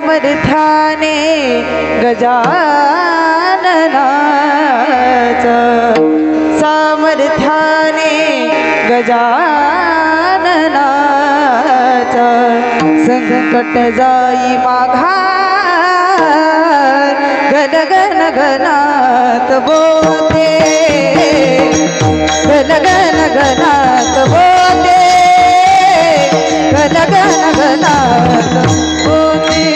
सामर्थ्याने गजाननाच सामर्थ्याने गजाननाच संकट जाई माघार गण गण गणात बोलते गण गण गणात बोलते गण गण गणात बोलते।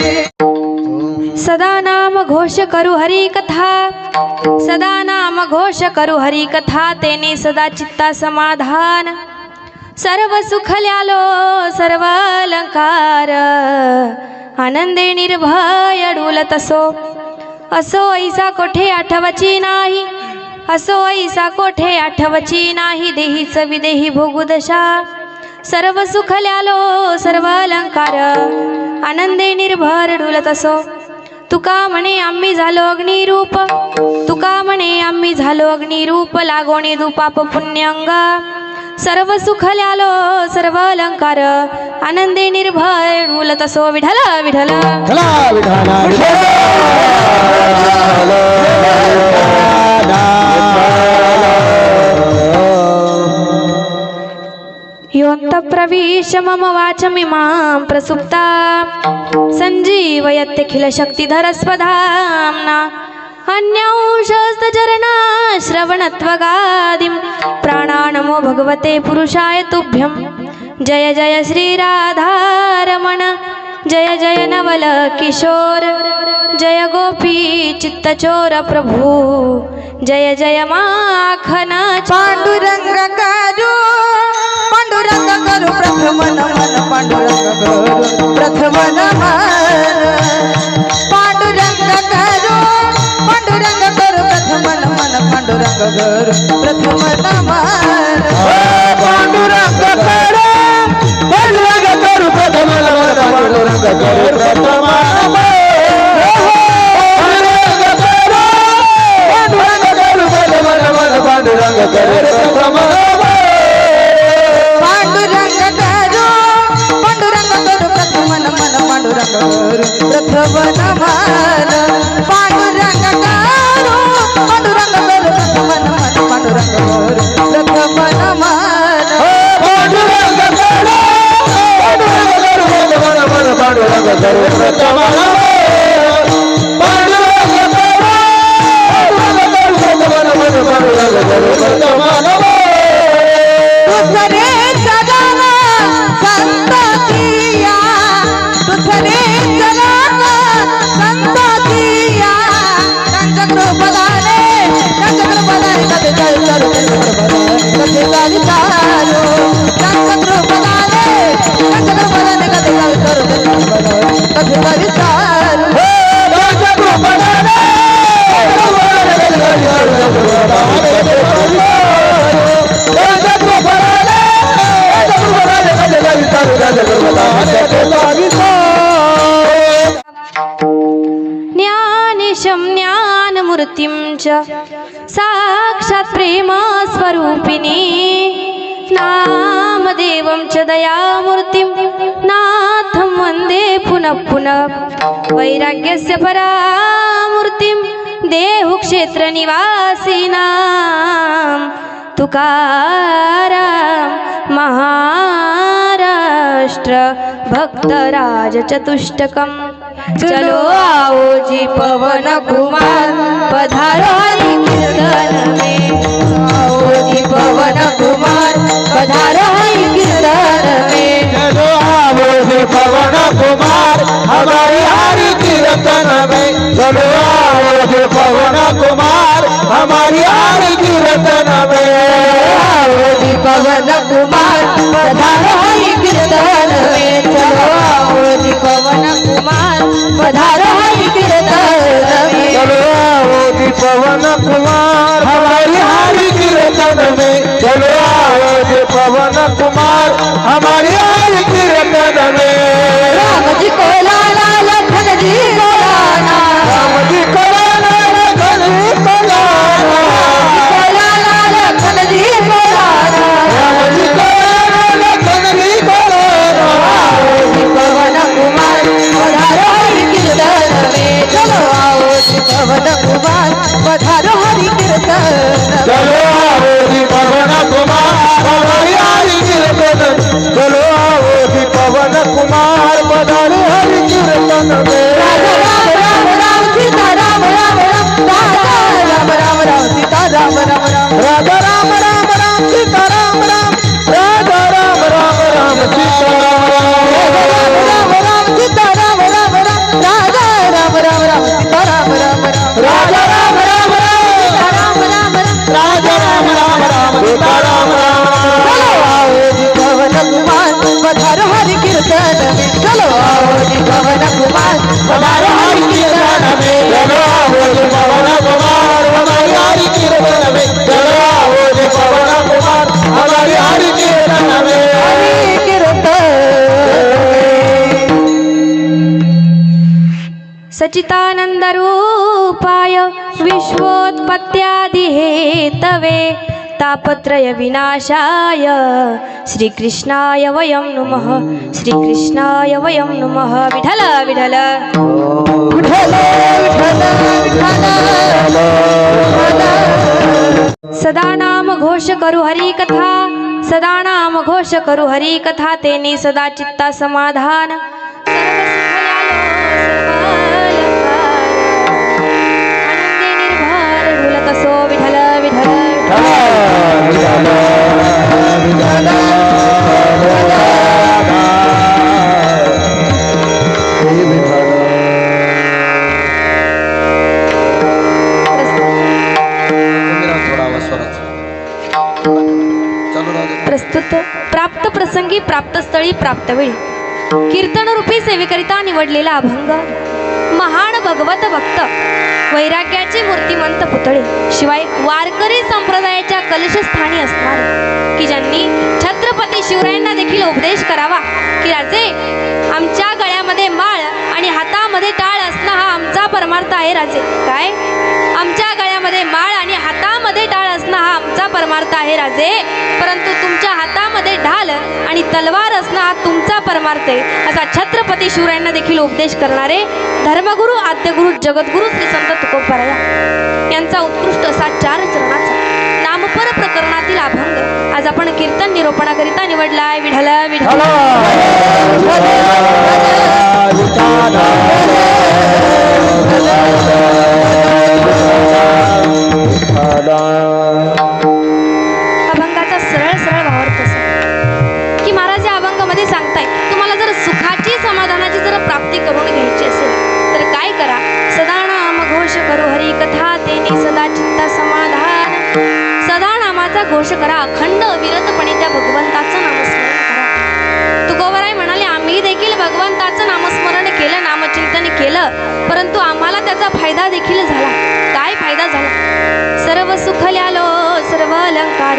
सदा नाम घोष करू हरी कथा सदा नाम घोष करू हरी कथा तेने सदा चित्ता समाधान सर्व सुख ल्यालो सर्व अलंकार आनंदे निर्भय डुलत असो ऐसा कोठे आठवची नाही असो ऐसा कोठे आठवची नाही देहीच विदेही भोगुदशा सर्व सुख ल्यालो सर्व अलंकार आनंदे निर्भर डुलत असो। तुका म्हणे आम्ही झालो अग्निरूप तुका म्हणे आम्ही झालो अग्निरूप लागोणी दुपाप पुण्यंग सर्व सुख ल्यालो सर्व अलंकार आनंदे निर्भय डुलत असो। विठ्ठल विठ्ठल योऽन्तःप्रविश मम वाचमिमां प्रसुप्ता सञ्जीवयत्यखिल शक्तिधरस्वधाम्ना अन्यौषधचरणा श्रवणत्वगादिं प्राणानमो भगवते पुरुषाय तुभ्यं। जय जय श्रीराधारमण जय जय नवल किशोर जय गोपी चित्तचोर प्रभु जय जय माखन पांडुरंग करू पांडुरंग करू प्रथम नमन पांडुरंग करू प्रथम नमन पांडुरंग करू पांडुरंग करू प्रथम नमन पांडुरंग करू प्रथम नमन पांडुरंग करू पांडुरंग करू प्रथम नमन पांडुरंग करू प्रथम नमन पांडुरंग करू प्रथम पांडुरंग करू पांडुरंग करू प्रथम नमन पांडुरंग करू प्रथम नमन पांडुरंग करू पांडुरंग करू प्रथम नमन पांडुरंग करू प्रथम नमन पांडुरंग करू पांडुरंग करू प्रथम तुझरे जगाना संततिया तुझरे जगाना संततिया कंचक्रोपदाने कथे चालू कथे चालू कंचक्रोपदाने कथे चालू कथे चालू ज्ञानेशं ज्ञानमूर्तिं च साक्षात् प्रेम स्वरूपिणी नामदेवं च दयामूर्तिं नाथं वन्दे पुनः पुनः वैराग्यस्य परामूर्तिं देहुक्षेत्रनिवासिनां तुकाराम महाराष्ट्र भक्तराज चतुष्टकम। चलो आओ जी पवन कुमार पधारो हरि कीर्तन में आओ जी पवन कुमार पधारो हरि कीर्तन में चलो आओ जी पवन कुमार हमारी हरि कीर्तन में चलो आओ जी पवन कुमार हमारी हरि कीर्तन में आओ जी पवन कुमार पधारो हरि कीर्तन में चलो आओ जी पवन कुमार पधारो हरि कीर्तन में चलो आओ जी पवन कुमार हमारी हरि कीर्तन में चलो आओ जी पवन कुमार हमारी हरि कीर्तन में राम जी को लाला लखन जी को लाना राम जी को लाला लखन जी को लाना लखन जी को लाना राम जी को लाला लखन जी को लाना पवन कुमार पधारो हरि कीर्तन सच्चिदानन्दरूपाय विश्वोत्पत्त्यादिहेतवे तापत्रय विनाशाय श्रीकृष्णाय वयं नमः श्रीकृष्णाय वयं नमः विठल विठल सदा नाम घोष करू हरी कथा सदा नाम घोष करू हरी कथा तेने सदा चित्ता समाधान आनंदी निर्भर ढोलक सो विठल विठल प्रस्तुत प्राप्त प्रसंगी प्राप्त स्थळी प्राप्त वेळी कीर्तन रूपी सेवेकरिता निवडलेला अभंग महान भगवत भक्त वैराग्याची मूर्तिमंत पुतळे शिवाय वारकरी संप्रदायाच्या कलशस्थानी असणारे की ज्यांनी छत्रपती शिवरायांना देखील उपदेश करावा की राजे आमच्या गळ्यामध्ये माळ आणि हातामध्ये टाळ असणं हा आमचा परमार्थ आहे राजे काय आमच्या गळ्यामध्ये माळ आणि हातामध्ये टाळ असणं हा आमचा परमार्थ आहे राजे परंतु तुमच्या हातामध्ये ढाल आणि तलवार असणं हा तुमचा परमार्थ आहे असा छत्रपती शिवरायांना देखील उपदेश करणारे धर्मगुरू आद्यगुरू जगद्गुरू श्री संत तुकोबराया यांचा उत्कृष्ट असा 4 चरणाचा नामपर प्रकरणातील अभंग आज आपण कीर्तन निरूपणाकरिता निवडलाय विठल विठल अभंगाचा सरळ सरळ भावार्थ असा की महाराज या अभंगामध्ये सांगताय तुम्हाला जर सुखाची समाधानाची जर प्राप्ती करून घ्यायची असेल तर काय करा सदा नाम घोष करू हरी कथा तेने सदा चित्ता समाधान सदा नामाचा घोष करा अखंड अविरतपणे त्या भगवंताचं नामस्मरण करा तुकोबराय म्हणाले आम्ही देखील भगवंताचं नामस्मरण केलं नामचिंतन केलं परंतु आम्हाला त्याचा फायदा देखील झाला काय फायदा झाला सर्व सुखल्यालो सर्व अलंकार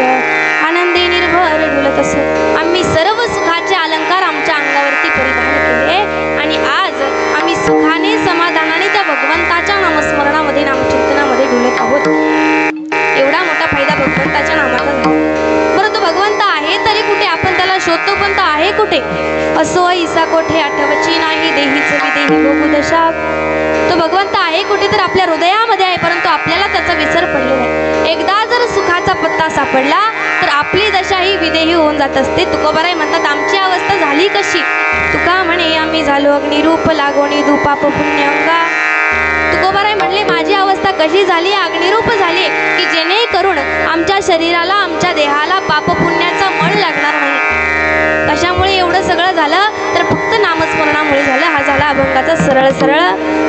आनंदी निर्भर डुलत असो आम्ही सर्व सुखाचे अलंकार आमच्या अंगावरती परिधान केले आणि आज आम्ही सुखाने समाधानाने त्या भगवंताच्या नामस्मरणामध्ये नामचिंतनामध्ये डुलत आहोत एवढा मोठा फायदा भगवंताच्या नामाचा झाला परंतु भगवंत आहे तरी कुठे आपण त्याला शोधतो पण तो आहे कुठे असो ऐसा कोठे आठवची नाही देहीच विदेही बघू दशा तो भगवंत आहे कुठे तर आपल्या हृदयामध्ये आहे परंतु आपल्याला त्याचा विसर पडलेला आहे एकदा जर सुखाचा पत्ता सापडला तर आपली दशा ही विदेही होऊन जात असते तुकोबराय म्हणतात आमची अवस्था झाली कशी तुका म्हणे आम्ही झालो अग्निरूप लागोनी दुपाप पुण्यंगा तुकोबराय म्हणले माझी अवस्था कशी झाली अग्निरूप झाली की जेणेकरून आमच्या शरीराला आमच्या देहाला पाप पुण्याचा मळ लागणार नाही कशामुळे एवढं सगळं झालं तर फक्त नामस्मरणामुळे झालं हा झाला अभंगाचा सरळ सरळ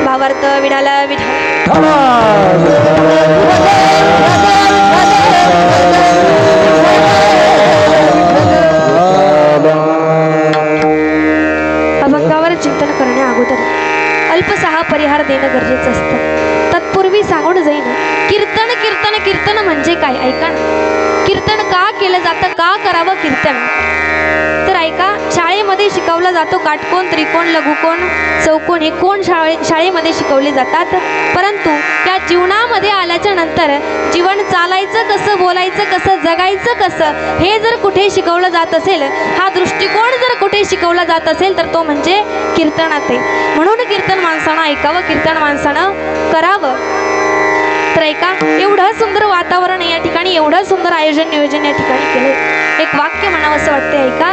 भावार्थ विठाला विठा अभंगावर चिंतन करण्या अगोदर अल्पसहा परिहार देणं गरजेचं असतं तत्पूर्वी सांगून जाईन कीर्तन कीर्तन कीर्तन म्हणजे काय ऐका ना कीर्तन का केलं जातं का करावं कीर्तन तर ऐका शाळेमध्ये शिकवलं जातो काटकोण त्रिकोण लघुकोण चौकोन हे कोण शाळेमध्ये शिकवले जातात परंतु या जीवनामध्ये आल्याच्या नंतर जीवन चालायचं कसं बोलायचं कसं जगायचं कसं हे जर कुठे शिकवलं जात असेल हा दृष्टिकोन जर कुठे शिकवला जात असेल तर तो म्हणजे कीर्तनात आहे म्हणून कीर्तन माणसानं ऐकावं कीर्तन माणसानं करावं तर ऐका एवढं सुंदर वातावरण या ठिकाणी एवढं सुंदर आयोजन नियोजन या ठिकाणी केले एक वाक्य म्हणावं असं वाटते ऐका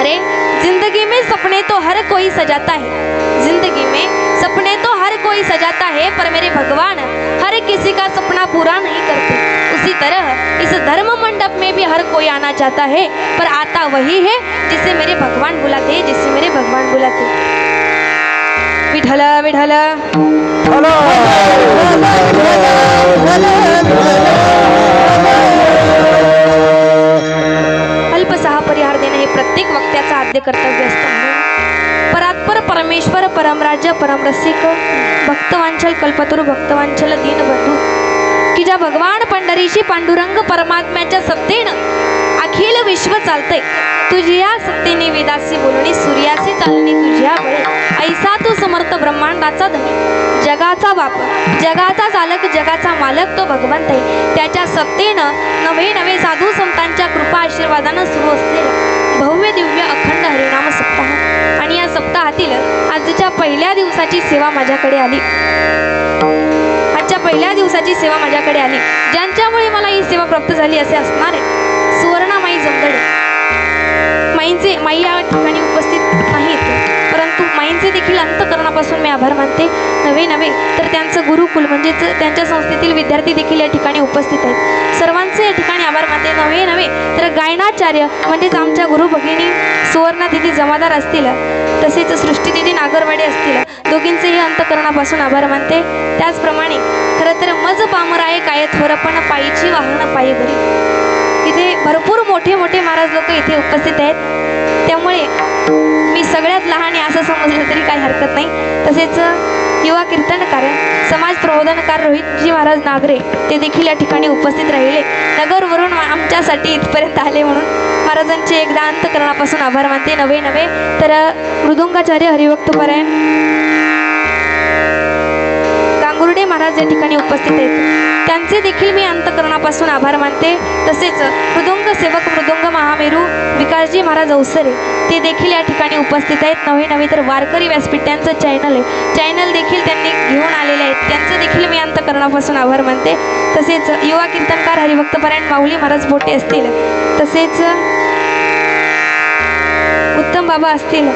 अरे जिंदगी में सपने तो हर कोई सजाता है जिंदगी में सपने तो हर कोई सजाता है पर मेरे भगवान हर किसी का सपना पूरा नहीं करते उसी तरह इस धर्म मंडप में भी हर कोई आना चाहता है पर आता वही है जिसे मेरे भगवान बुलाते जिसे मेरे भगवान बुलाते विठल विठल अल्पसहा परिहार देणे हे प्रत्येक वक्त्याचा आद्य कर्तव्य असतं परात्पर परमेश्वर परमराज्य परमरसिक भक्तवांचल कल्पतरू भक्तवांचल दीनबंधू की ज्या भगवान पंढरीशी पांडुरंग परमात्म्याच्या सत्तेनं अखिल विश्व चालतंय तुझी या सत्तेने वेदासी बोलणी सूर्यासी चालणे तुझ्या बळे ऐसा तू समर्थ ब्रह्मांड लोकाचा धनी, जगाचा बाप, जगाचा चालक, जगाचा मालक तो भगवंत आहे. त्याच्या सत्तेनं नवे नवे साधू संतांच्या कृपा आशीर्वादानं सुरू असलेलं भव्य दिव्य अखंड हरिनाम सप्ताह. आणि या सप्ताहातील आजच्या पहिल्या दिवसाची सेवा माझ्याकडे आली. आजच्या पहिल्या दिवसाची सेवा माझ्याकडे आली, ज्यांच्यामुळे मला ही सेवा प्राप्त झाली असे असणार आहे सुवर्णामाई जमदडे. माई या ठिकाणी उपस्थित नाहीत, परंतु माईंचे देखील अंतःकरणापासून मी आभार मानते. नवे तर त्यांचं गुरुकुल म्हणजेच त्यांच्या संस्थेतील विद्यार्थी देखील या ठिकाणी उपस्थित आहेत. सर्वांचे या ठिकाणी आभार मानते. नवे तर गायनाचार्य म्हणजेच आमच्या गुरु भगिनी सुवर्णा दिदी जमादार असतील, तसेच सृष्टी दिदी नागरवाडे असतील, दोघींचेही अंतःकरणापासून आभार मानते. त्याचप्रमाणे खरं तर मज पामराये काय थोर पण पायीची वाहन पायी घरी. इथे भरपूर मोठे मोठे महाराज लोक इथे उपस्थित आहेत, त्यामुळे मी सगळ्यात लहान आहे असं समजलं तरी काही हरकत नाही. तसेच युवा कीर्तनकार समाज प्रबोधनकार रोहितजी महाराज नागरे ते देखील या ठिकाणी उपस्थित राहिले. नगरवरून आमच्यासाठी इथपर्यंत आले म्हणून महाराजांचे एकदा अंतःकरणापासून आभार मानते. नवे तर मृदुंगाचार्य हरिभक्तपरायण गांगुर्डे महाराज या ठिकाणी उपस्थित आहेत, त्यांचे देखील मी अंतःकरणापासून आभार मानते. तसेच मृदुंग सेवक मृदुंग महामेरू विकासजी महाराज अवसरे ते देखील या ठिकाणी उपस्थित आहेत. नवे तर वारकरी व्यासपीठ त्यांचं चॅनल आहे, चॅनल देखील त्यांनी घेऊन आलेले आहेत, त्यांचं देखील मी अंतःकरणापासून आभार मानते. तसेच युवा कीर्तनकार हरिभक्तपरायण माऊली महाराज बोटे असतील, तसेच उत्तम बाबा असतील,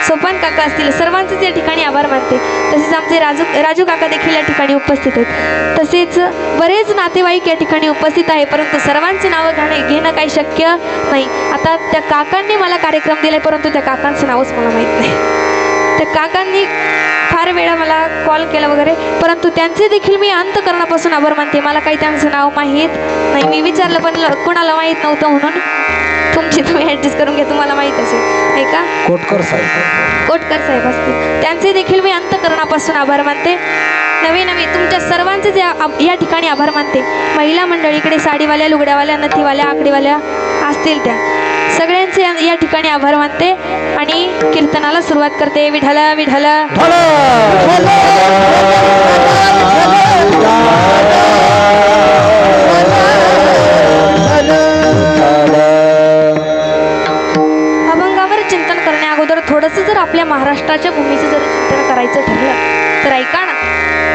सोपान काका असतील, सर्वांचेच या ठिकाणी आभार मानते. तसेच आमचे राजू काका देखील या ठिकाणी उपस्थित आहेत. तसेच बरेच नातेवाईक या ठिकाणी उपस्थित आहे, परंतु सर्वांचे नावं घेणं काही शक्य नाही. आता त्या काकांनी मला कार्यक्रम दिलाय, परंतु त्या काकांचं नावच मला माहीत नाही. त्या काकांनी फार वेळा मला कॉल केला वगैरे, परंतु त्यांचे देखील मी अंतःकरणापासून आभार मानते. मला काही त्यांचं नाव माहीत नाही. मी विचारलं पण कोणाला माहीत नव्हतं, म्हणून तुम्ही ॲडजस्ट करून घ्या, तुम्हाला माहीत असेल नाही का. कोटकर साहेब असतील, त्यांचे देखील मी अंतःकरणापासून आभार मानते. नवे तुमच्या सर्वांचेच या ठिकाणी आभार मानते. महिला मंडळीकडे साडीवाल्या, लुगड्यावाल्या, नथीवाल्या, आकडेवाल्या असतील, त्या सगळ्यांचे या ठिकाणी आभार मानते आणि कीर्तनाला सुरुवात करते. विठ्ठला विठ्ठला थोडंसं जर आपल्या महाराष्ट्राच्या भूमीचं जर चिंतन करायचं ठरलं तर ऐका ना,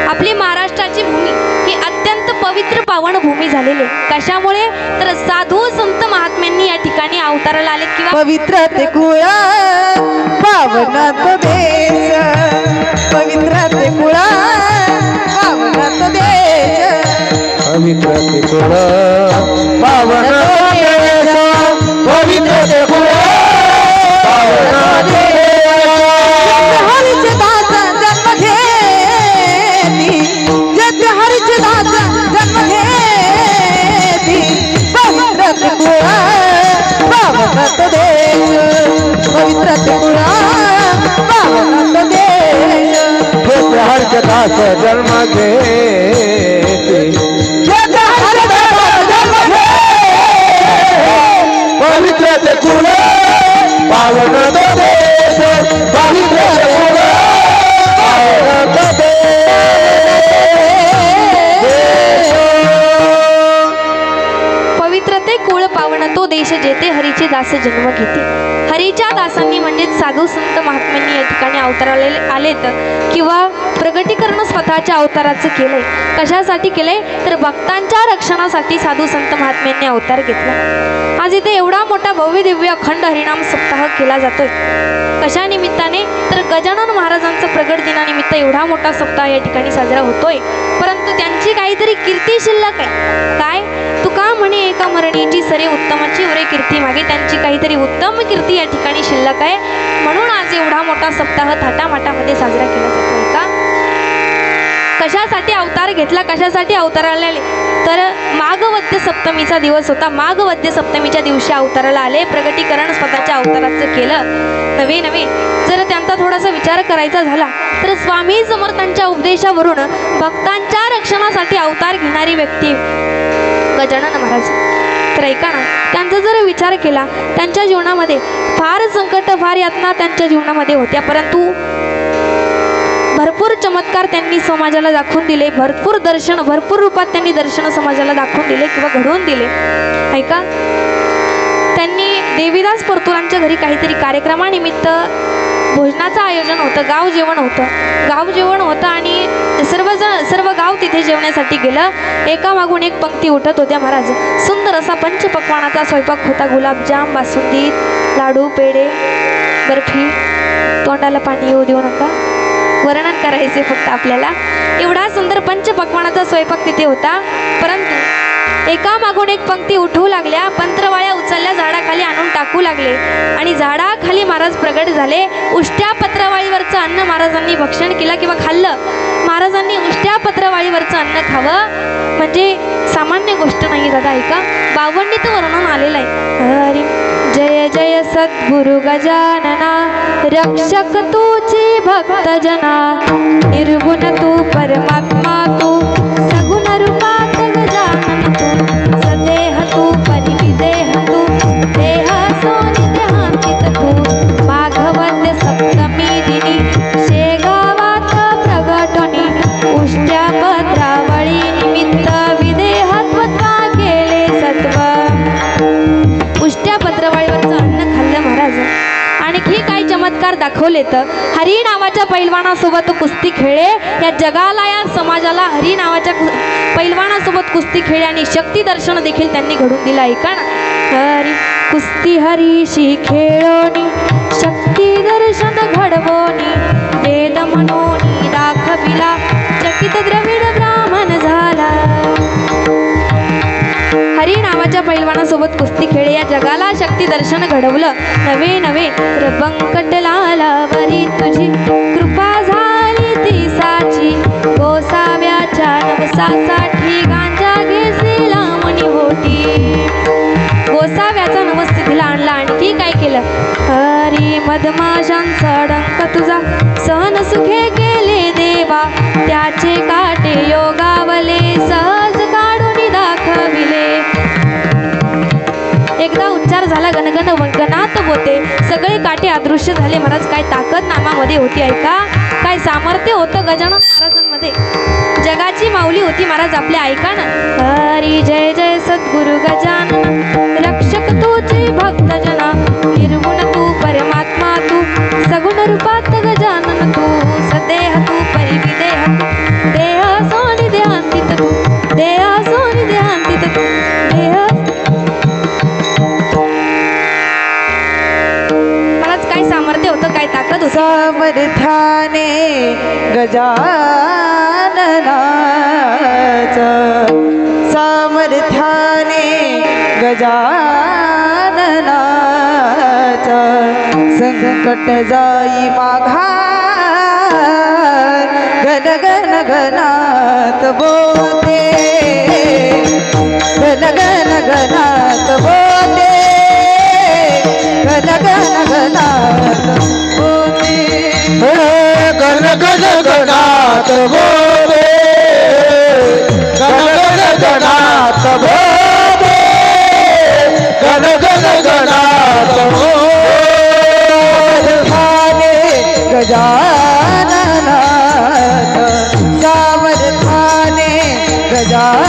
आपली महाराष्ट्राची भूमी ही अत्यंत पवित्र पावन भूमी झालेली आहे. कशामुळे तर साधू संत महात्म्यांनी या ठिकाणी अवताराला आले, किंवा पवित्र ते कुळा पावना तो देश, पवित्र ते कुळा पावना तो देश, पवित्र ते कुळा पावन पवित्र ते कुळा हरिचे दास जन्म घेती, जय हरिचे दास जन्म घेती, पवित्र ते कुळा पावना तो देश, पवित्र ते कुळा पावना तो देश, जय हरिचे दास जन्म घेती, जय हरिचे दास जन्म घेती, पवित्र ते कुळा पावन तो देश, पवित्र ते कुळा पावन तो देश. पवित्र ते कुळ पावन तो देश, जेथे हरीचे दास जन्म घेते. हरीच्या दासांनी म्हणजेच साधू संत महात्म्यांनी या ठिकाणी अवताराला आलेत, किंवा प्रगटीकरण स्वतःच्या अवताराचं केलंय. कशासाठी केलंय तर भक्तांच्या रक्षणासाठी साधू संत महात्म्यांनी अवतार घेतला. आज इथे एवढा मोठा भव्य दिव्य अखंड हरिनाम सप्ताह केला जातोय. कशा निमित्ताने तर गजानन महाराजांचं प्रगट दिनानिमित्त एवढा मोठा सप्ताह या ठिकाणी साजरा होतोय. परंतु त्यांची काहीतरी कीर्ती शिल्लक आहे. काय तुका म्हणे एका मरणीची सरे उत्तमाची उरे कीर्ती मागे, त्यांची काहीतरी उत्तम कीर्ती या ठिकाणी शिल्लक आहे, म्हणून आज एवढा मोठा सप्ताह थाटामाटामध्ये साजरा केला जातोय. का कशासाठी अवतार घेतला, कशासाठी अवताराला आले तर माघवद्य सप्तमीचा दिवस होता. माघवद्य सप्तमीच्या दिवशी अवताराला आले, प्रगटीकरण स्वतःच्या अवताराचं केलं. नवे जर त्यांचा थोडासा विचार करायचा झाला तर स्वामी समर्थांच्या उपदेशावरून भक्तांच्या रक्षणासाठी अवतार घेणारी व्यक्ती गजानन महाराज. तर ऐका ना, त्यांचा जर विचार केला, त्यांच्या जीवनामध्ये फार संकट, फार यातना त्यांच्या जीवनामध्ये होत्या, परंतु भरपूर चमत्कार त्यांनी समाजाला दाखवून दिले, भरपूर दर्शन, भरपूर रूपात त्यांनी दर्शन समाजाला दाखवून दिले किंवा घडवून दिले. ऐका, त्यांनी देवीदास परतुरांच्या घरी काहीतरी कार्यक्रमानिमित्त भोजनाचं आयोजन होतं, गाव जेवण होतं आणि सर्व गाव तिथे जेवण्यासाठी गेलं. एकामागून एक पंक्ती उठत होत्या महाराज. सुंदर असा पंचपक्वानाचा स्वयंपाक होता. गुलाबजाम, बासुंदी, लाडू, पेढे, बर्फी. तोंडाला पाणी येऊ देऊ नका, वर्णन करायचे फक्त आपल्याला. एवढा सुंदर पंचपक्वानाचा स्वयंपाक तिथे होता. परंतु एकामागून एक पंक्ती उठवू लागल्या. पंत्रवाळ्या उचलल्या, झाडाखाली आणून टाकू लागले आणि झाडाखाली महाराज प्रगट झाले. उष्ट्या पत्रवाळीवरचं अन्न महाराजांनी भक्षण केलं किंवा खाल्लं. महाराजांनी उष्ट्या पत्रवाळीवरचं अन्न खावं म्हणजे सामान्य गोष्ट नाही दादा. ऐका, 52 वर्णन आलेलं आहे. हरी जय जय सद्गुरु गजानना, रक्षक तुझी भक्त जना, निर्गुण तू परमात्मा तू, सगुण रूपात गजानन तू, सदेह तू परिविदेह तू, देह सोनी देहांतित तू, माघवद्य सप्तमी दिनी, शेगावात प्रगटणी, उष्ट्या पत्रावळी निमित्त विदेहत्वत्वा केले सत्व. उष्ट्या पत्रवाळीवरचं अन्न खाल्लं महाराज. आणखी काही चमत्कार दाखवले तर हरी नावाच्या पैलवानासोबत कुस्ती खेळे. या जगाला, या समाजाला हरी नावाच्या पैलवानासोबत कुस्ती खेळे आणि शक्ती दर्शन देखील त्यांनी घडून दिलं. ऐका ना, हरी कुस्ती हरीशी खेळोनी, शक्ती दर्शन घडवोनी, वेद म्हणोनी दाखविला, चकित द्रविड ब्राह्मण झाला. हरी नावाच्या पैलवानासोबत कुस्ती खेळे, या जगाला शक्ती दर्शन घडवलं. नवे नवे रबंकट लालावरी तुझी कृपा झाली ती साची, गोसाव्याच्या नवसासाठी गांजा घेसिला मनी होती. गोसाव्याचा नवस्थितीला आणला. आणखी काय केलं? हरी मधमाशांचा डंक तुझा सहन सुखे केले देवा, त्याचे काटे योगावले सहज काढून दाखविले. एकदा उच्चार झाला गणगण वंगनात होते, सगळे काटे अदृश्य झाले. महाराज, काय ताकद नामामध्ये होती. ऐका, काय सामर्थ्य होतं गजानन महाराजांमध्ये. जगाची माऊली होती महाराज आपल्या. ऐका ना, हरी जय जय सद्गुरु गजानन, रक्षक तुझे भक्त जना, निर्गुण तू परमात्मा तू, सगुण रूपात गजानन तू, सदेह तू परिविदेह तू, देह सोनी देहांतित तू, देह सोनी देहांतित तू, देह. मलाच काय सामर्थ्य होतं, काय ताकद होती. सामर्थ्याने गजाननाचं, सामर्थ्याने गजाननाचं, संकट जाई माघार, गण गण गणात बोलते, गण गण गणात बोलते, गण गण गणात बोलते. गण गण गणात बोले, गण गण गणात बोले, गण गण गणात बोले. गजाननाथ सामर्थ्याने गजाननाथ,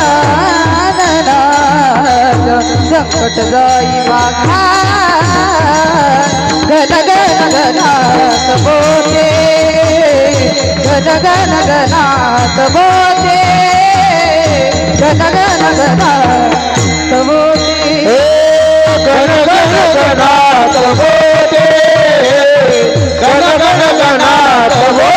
संकट जाई माघार, गण गण गणात बोले, गण गण गणात बोले, गण गण गणात बोले. गण गण गणात बोले, गण गण गणात बोले, गण गण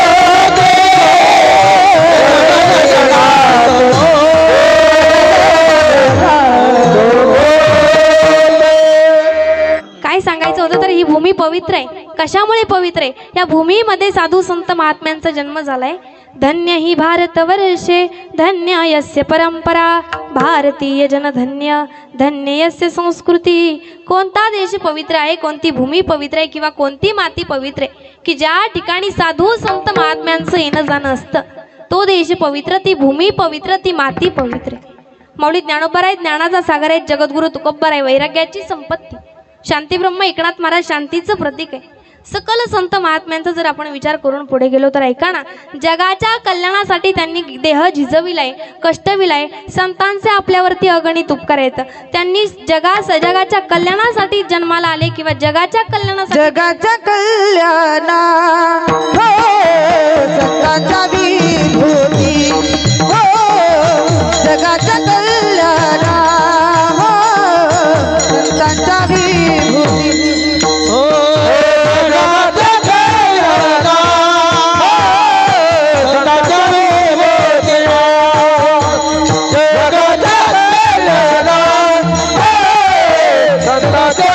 काय सांगायचं होतं तर ही भूमी पवित्र आहे. कशामुळे पवित्र आहे? या भूमीमध्ये साधू संत महात्म्यांचा जन्म झालाय. धन्य ही भारतवर्षे, धन्य यस्य परंपरा, भारतीय जन धन्य, धन्य यस्य संस्कृती. कोणता देश पवित्र आहे, कोणती भूमी पवित्र आहे किंवा कोणती माती पवित्र आहे की ज्या ठिकाणी साधू संत महात्म्यांचं येणं जाणं असतं, तो देश पवित्र, ती भूमी पवित्र, ती माती पवित्र. माऊली ज्ञानोबा आहे, ज्ञानाचा सागर आहे. जगद्गुरु तुकोबा आहे, वैराग्याची संपत्ती. शांती ब्रह्म एकनाथ महाराज शांतीचं प्रतीक आहे. सकल संत महात्म्यांचा जर आपण विचार करून पुढे गेलो तर ऐका ना, जगाच्या कल्याणासाठी त्यांनी देह झिजविलाय, कष्टविलाय. संतांचे आपल्यावरती अगणित उपकार आहेत. त्यांनी जगाच्या कल्याणासाठी जन्माला आले किंवा जगाच्या कल्याणासाठी जगाच्या कल्याणा हो संतांच्या विभूती हो जगाच्या कल्याणा हो संतांच्या विभूती हो जगाच्या कल्याणा संतांच्या विभूती जगाच्या कल्याणा संतांच्या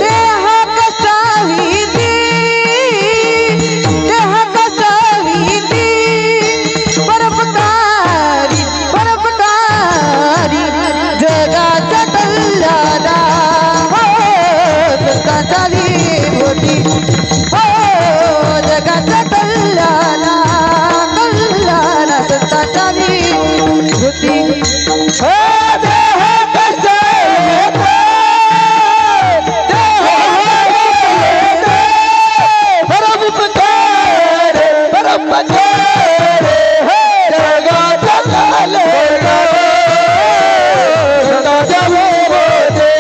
देह कष्टविधी देह कष्टविधी परोपकारी परोपकारी जगाच्या कल्याणा हो संतांच्या विभूती हो जगाच्या कल्याणा कल्याणा संतांच्या विभूती हो देह कष्ट येतो देह येतो परमपकार परमपकार जगाच्या कल्याणा संतांच्या विभूती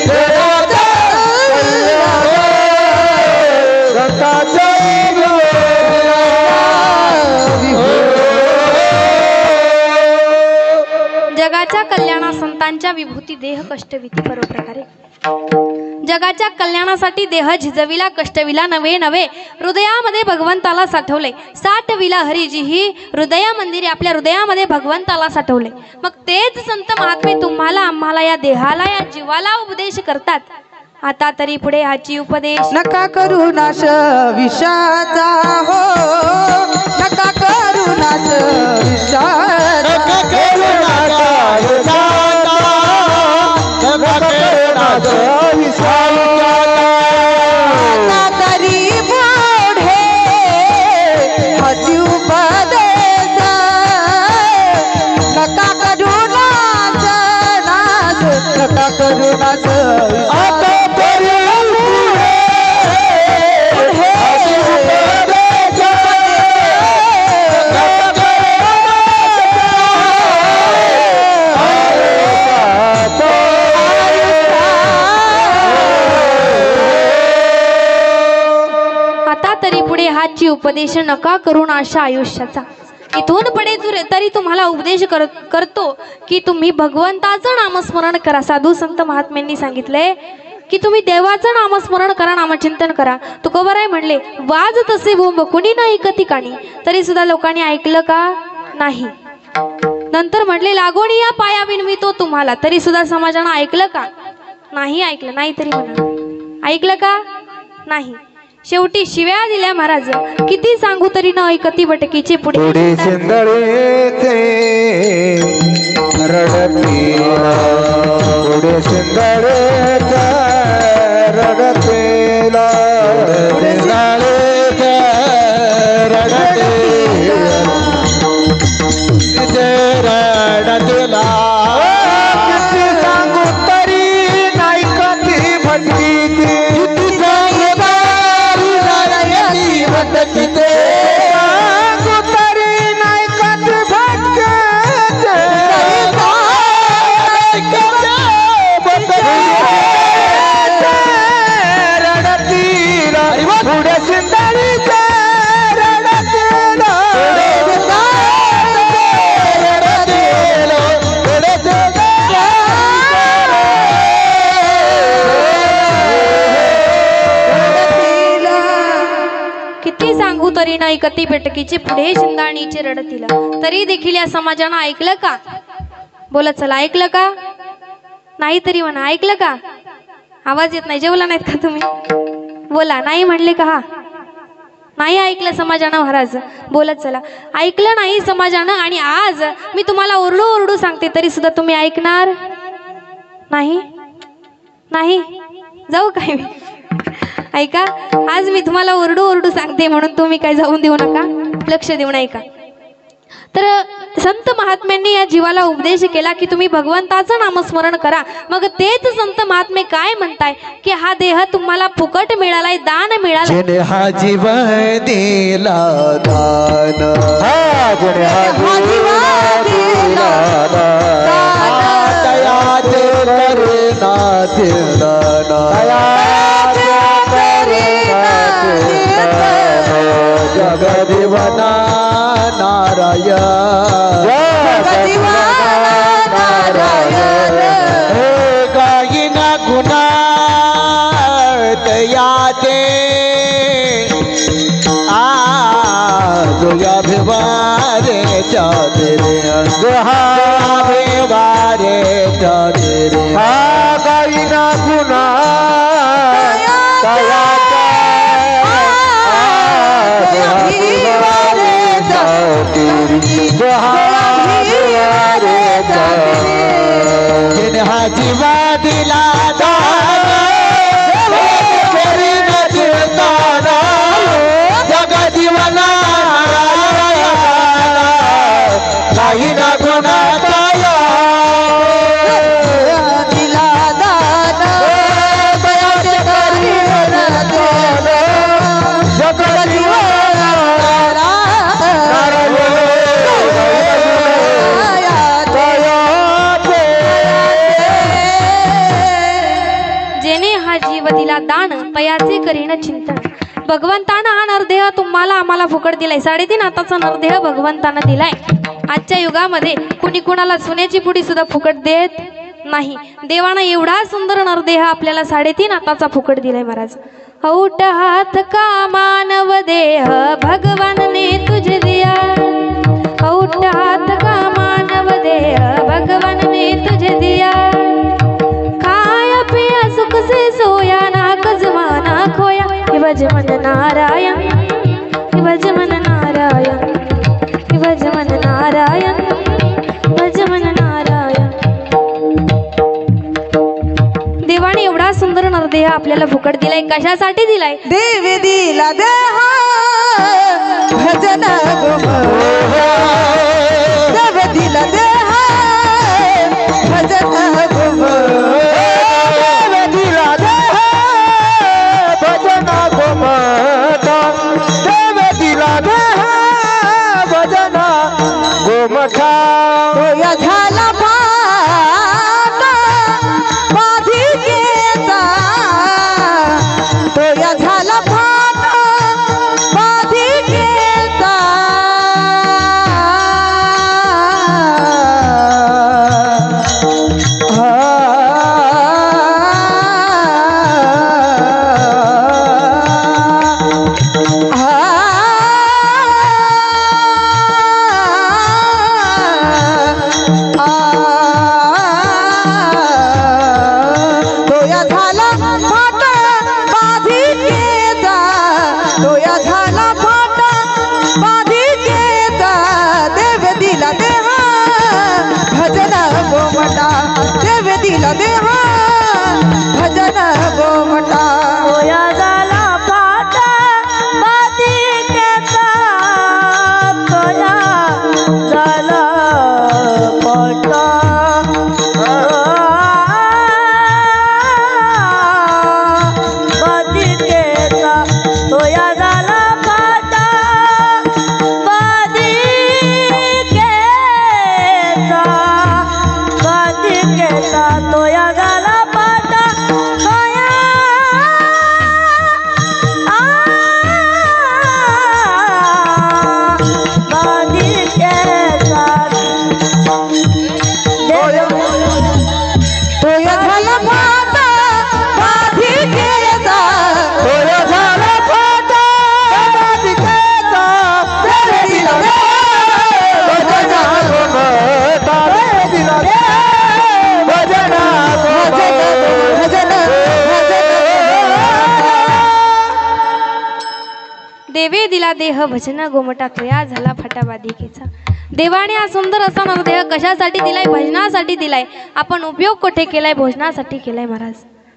जगाच्या कल्याणा संतांच्या जगाच्या कल्याणा संतांच्या विभूती देह कष्टविधी परोप्रकारे. जगाच्या कल्याणासाठी देह झिजविला, कष्टविला, नवे नवे हृदयामध्ये भगवंताला साठवले. साठविला हरिजीही हृदया मंदिरे, आपल्या हृदयामध्ये भगवंताला साठवले. मग तेच संत महात्मे तुम्हाला आम्हाला या देहाला या जीवाला उपदेश करतात. आता तरी पुढे हाची उपदेश. नका करू नाश विषाचा हो नका करू नाश विषाचा आता तरी पुढे हाची उपदेश नका करू नाश नाश नका करू नाश आता तरी आता तरी पुढे हाची उपदेश नका करून अशा आयुष्याचा. इथून पुढे तरी तुम्हाला उपदेश करतो की तुम्ही भगवंताचं नामस्मरण करा. साधू संत महात्म्यांनी सांगितलंय की तुम्ही देवाचं नामस्मरण करा, नामचिंतन करा. तुकोबाराय म्हणले वाज तसे बोंब कुणी नाही ऐकती कानी, तरी सुद्धा लोकांनी ऐकलं का नाही. नंतर म्हणले लागोनी या पाया विनवितो तुम्हाला, तरी सुद्धा समाजानं ऐकलं का नाही. ऐकलं नाही तरी म्हणा ऐकलं का नाही. शेवटी शिव्या दिल्या महाराज. किती सांगू तरी न ऐकती बटकीचे पुढे पुढे सिंदळेचे रडतीला पुढे सिंदळेचा रडतेला पुढे सिंदळेचा रडतेला किती सांगू तरी नाही कधी भटकीची किती सांगू तरी भटकीचे सांगू तरी नाही कधी भटकीचे रडतीला पुढे सिंदळीचे किती सांगू तरी नाही कती बेटकीचे पुढे शिंदाणीचे रडतीला. तरी देखील या समाजानं ऐकलं का. बोला चला ऐकलं का नाही तरी म्हणा ऐकलं का. आवाज येत नाही. जेवला नाहीत का तुम्ही. बोला नाही म्हणले का. हा नाही ऐकलं समाजानं महाराज. बोलत चला ऐकलं नाही समाजानं. आणि आज मी तुम्हाला ओरडू ओरडू सांगते तरी सुद्धा तुम्ही ऐकणार नाही. नाही जाऊ काय मी. ऐका आज मी तुम्हाला ओरडू ओरडू सांगते म्हणून तुम्ही काय जाऊन देऊ नका. लक्ष देऊन ऐका. तर संत महात्म्यांनी या जीवाला उपदेश केला की तुम्ही भगवंताचं नामस्मरण करा. मग तेच संत महात्मे काय म्हणताय की हा देह तुम्हाला फुकट मिळालाय, दान मिळालं. जिने हा जीव दिला दान, जिने हा जीव दिला दान, दयाचे करुणा चिंतन, दयाचे करुणा चिंतन, जगजीवना नारायण, जगजीवना नारायण. हे गायिना गुणा दयाचे जोयाभिवारे चादरे, जोयाभिवारे चादरे. हा गायिना गुणा दयाचे जोयाभिवारे चादरे, जोयाभिवारे चादरे. जिने हा जीवा दिला दान, जगजीवना गायिना गुणा दिला दान, दयाचे करुणा चिंतन, जगजीवना नारायण. जेने हा जीव दिला दान तयाचे करीन चिंतन. भगवंतानं हा नरदेह तुम्हाला आम्हाला फुकट दिलाय. 3.5 हाताचा नरदेह भगवंतानं दिलाय. आजच्या युगामध्ये कुणी कुणाला सोन्याची पुडी सुद्धा फुकट देत नाही. देवानं एवढा सुंदर नरदेह आपल्याला 3.5 हाताचा फुकट दिलाय महाराज. औट हात का मानव देह भगवान ने तुझे दिया, औट हात का मानव देह भगवान ने तुझे दिया, खाया पिया सुख से सोया ना कजमाना खोया, हे भज मन नारायण, हे भज मन नारायण, हे भज मन नारायण, भज मन नारायण. देवाने एवढा सुंदर नरदेह आपल्याला फुकट दिलाय. कशासाठी दिलाय? देव दिला देह भजन गुम, देव दिला देह भजन गुम, देव दिला देह भजन गुम, देव दिला देह भजन गुमठा. तोया झाला पाटा बाधिकेचा, तोया झाला पाटा बाधिकेचा, तोया झाला फाटा बाधिकेचा, तोया झाला फाटा बाधिकेचा. देव दिला देह भजन गोमटा, देव दिला देह भजन गोमटा. तोया झाला फाटा बाधिकेचा, तोया झाला फाटा बाधिकेचा, तोया झाला फाटा बाधिकेचा, बाधिकेचा, तोया झाला फाटा, तोया बाधिकेचा. तोया झाला फाटा बाधिकेचा, तोया झाला फाटा बाधिकेचा, देव दिला देह भजन गुमठा, देव दिला देह भजन गुमठा. देवे दिला देह भजन गोमटा, तोया झाला फटा बाधिकेचा. देवाने हा सुंदर असा नरदेह कशासाठी दिलाय? भजनासाठी दिलाय. आपण उपयोग कुठे केलाय? भोजनासाठी केलाय महाराज.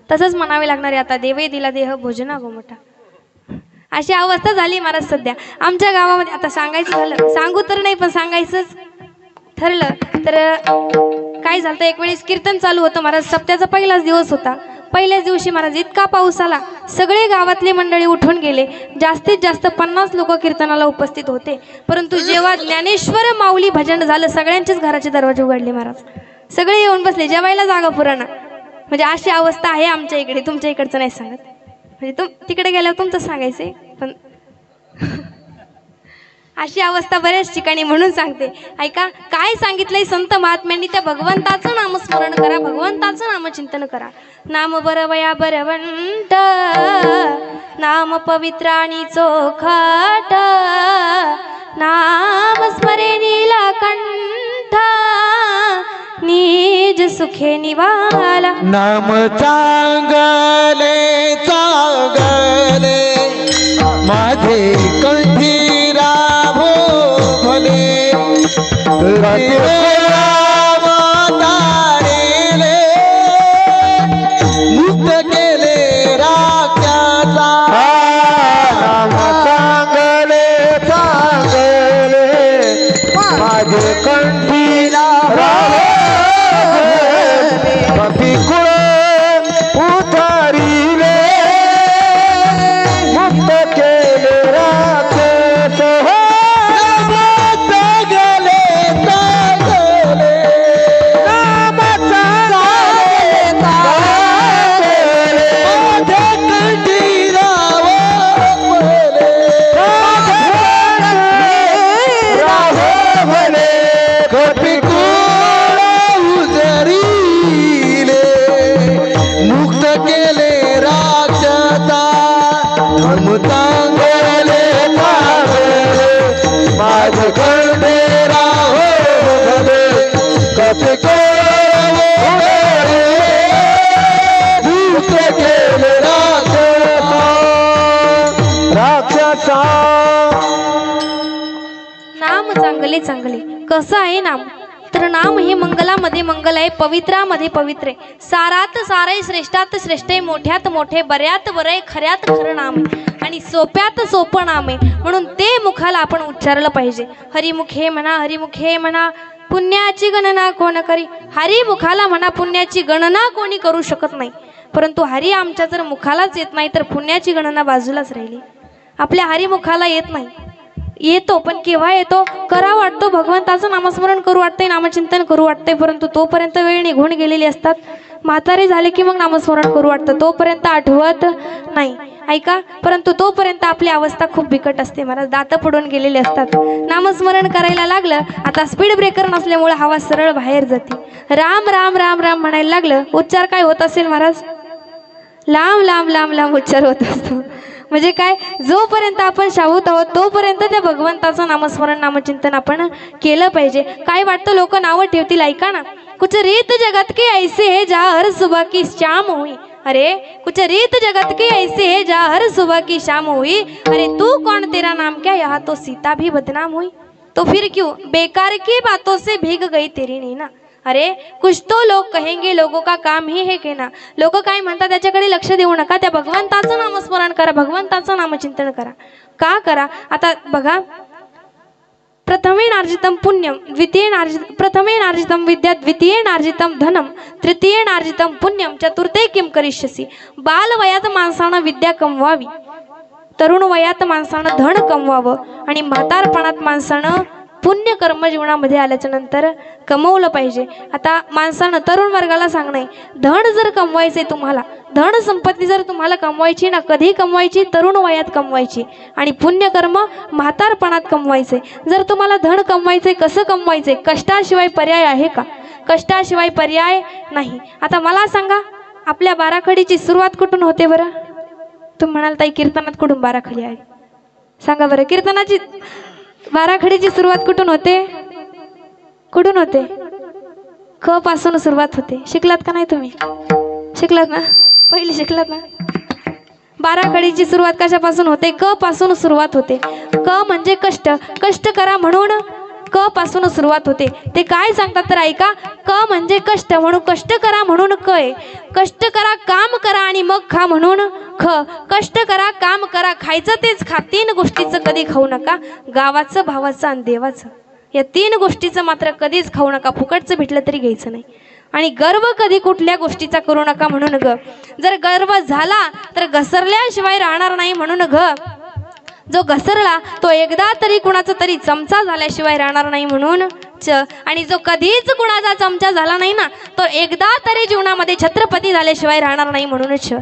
तसंच म्हणावे लागणार आहे आता. देवे दिला देह भोजना गोमटा, अशी अवस्था झाली महाराज सध्या आमच्या गावामध्ये. आता सांगायचं झालं, सांगू तर नाही पण सांगायचंच ठरलं तर काय झालं, एक वेळेस कीर्तन चालू होतं महाराज. सप्त्याचा पहिलाच दिवस होता. पहिल्याच दिवशी महाराज इतका पाऊस आला, सगळे गावातले मंडळी उठून गेले. जास्तीत जास्त 50 लोक कीर्तनाला उपस्थित होते. परंतु जेव्हा ज्ञानेश्वर माऊली भजन झालं, सगळ्यांचेच घराचे दरवाजे उघडले महाराज. सगळे येऊन बसले, जेवायला जागा पुराणा. म्हणजे अशी अवस्था आहे आमच्या इकडे. तुमच्या इकडचं नाही सांगत, म्हणजे तिकडे गेल्यावर तुमचं सांगायचंय, पण अशी अवस्था बऱ्याच ठिकाणी. म्हणून सांगते, ऐका काय सांगितलंय संत महात्म्यांनी. त्या भगवंताचं नामस्मरण करा, भगवंताचं नामचिंतन करा. नाम बरवया बरवंत, नाम पवित्र आणि चोखाट, नाम स्मरे नीलकंठ, निज सुखे निवाला. नाम चांगले चांगले माझे कंठी राभो भले, राम तारेले मुक्त केले राख्याचा. नाम चांगले चांगले माझे कंठी राभो कुळ उतरिले मुक्त केले राखेत. गेले नाम चांगले कंठी राहो भले, कपी कुळ उतरिले मुक्त केले राक्षता. धर्म चांगले चांगले माझे कंठे राहो भले, कपी मुक्त केले राक्षसा राक्षसा. नाम चांगले चांगले कसं आहे नाम, तर नाम हे मंगलामध्ये मंगल आहे, पवित्रामध्ये पवित्र आहे, सारात सार आहे, श्रेष्ठात श्रेष्ठ आहे, मोठ्यात मोठे, बऱ्यात बरं आहे, खऱ्यात खरं नाम आहे आणि सोप्यात सोपं नाम आहे. म्हणून ते मुखाला आपण उच्चारलं पाहिजे. हरिमुखे म्हणा, हरिमुखे म्हणा, पुण्याची गणना कोण करी. हरिमुखाला म्हणा, पुण्याची गणना कोणी करू शकत नाही. परंतु हरी आमच्या जर मुखालाच येत नाही तर पुण्याची गणना बाजूलाच राहिली. आपल्या हरिमुखाला येत नाही, येतो पण केव्हा येतो, करा वाटतो, भगवंताचं नामस्मरण करू वाटतंय, नामचिंतन करू वाटतंय, परंतु तोपर्यंत वेळ निघून गेलेली असतात. म्हातारे झाले की मग नामस्मरण करू वाटतं, तोपर्यंत आठवत नाही. ऐका, परंतु तोपर्यंत आपली अवस्था खूप बिकट असते महाराज, दात पडून गेलेले असतात. नामस्मरण करायला लागलं, आता स्पीड ब्रेकर नसल्यामुळे हवा सरळ बाहेर जाते. राम राम राम राम म्हणायला लागलं, उच्चार काय होत असेल महाराज, लांब लांब लांब लांब उच्चार होत असतो. म्हणजे काय, जोपर्यंत आपण शाहूत आहोत तोपर्यंत त्या भगवंताचं नामस्मरण नामचिंतन आपण केलं पाहिजे. काय वाटतं, लोक नावं ठेवतील. ऐका ना, कुछ रीत जगत के ऐसे है जहाँ हर सुबह की शाम हुई. अरे कुछ रीत जगत के ऐसे है जहाँ हर सुबह की शाम हुई. अरे तू कौन, तेरा नाम क्या, यहाँ तो सीता भी बदनाम हुई. तो फिर क्यों बेकार की बातों से भीग गई तेरी नैना. अरे कुछ तो लोग कहेंगे, लोगों का काम ही है कहना. लोक काय म्हणतात त्याच्याकडे लक्ष देऊ नका, त्या भगवंताचं नामस्मरण करा, भगवंताचं नामचिंतन करा. का करा, आता बघा, प्रथमेनार्जितं पुण्यम, प्रथमेनार्जितं विद्या, द्वितीयेनार्जितं धनम, तृतीयेनार्जितं पुण्यम, चतुर्थे किम करिष्यसि. बालवयात माणसानं विद्या कमवावी, तरुण वयात माणसानं धन कमवावं आणि म्हातारपणात माणसानं पुण्य कर्म जीवनामध्ये आल्याच्या नंतर कमवलं पाहिजे. आता माणसानं तरुण वर्गाला सांगणे, धन जर कमवायचे तुम्हाला, धन संपत्ती जर तुम्हाला कमवायची ना, कधी कमवायची, तरुण वयात कमवायची आणि पुण्यकर्म म्हातारपणात कमवायचे. जर तुम्हाला धन कमवायचे, कसं कमवायचे, कष्टाशिवाय पर्याय आहे का, कष्टाशिवाय पर्याय नाही. आता मला सांगा, आपल्या बाराखडीची सुरुवात कुठून होते बरं. तुम्ही म्हणाल ताई कीर्तनात कुठून बाराखडी आहे, सांगा बरं. कीर्तनाची बाराखडीची सुरुवात कुठून होते, कुठून होते, क पासून सुरुवात होते. शिकलात का नाही तुम्ही, शिकलात ना, पहिले शिकलात ना. बाराखडीची सुरुवात कशापासून होते, क पासून सुरुवात होते. क म्हणजे कष्ट, कष्ट करा म्हणून क पासून सुरुवात होते. ते काय सांगतात तर ऐका, क म्हणजे कष्ट, म्हणून कष्ट करा म्हणून क आहे. कष्ट करा, काम करा आणि मग खा म्हणून ख. कष्ट करा, काम करा, खायचं तेच खा, तीन गोष्टीचं कधी खाऊ नका, गावाचं, भावाचं आणि देवाचं. या 3 गोष्टीचं मात्र कधीच खाऊ नका, फुकटचं भेटलं तरी घ्यायचं नाही. आणि गर्व कधी कुठल्या गोष्टीचा करू नका म्हणून ग. जर गर्व झाला तर घसरल्याशिवाय राहणार नाही म्हणून ग. जो घसरला तो एकदा तरी कुणाचा तरी चमचा झाल्याशिवाय राहणार नाही म्हणून च. आणि जो कधीच कुणाचा चमचा झाला नाही ना तो एकदा तरी जीवनामध्ये छत्रपती झाल्याशिवाय राहणार नाही म्हणून छ.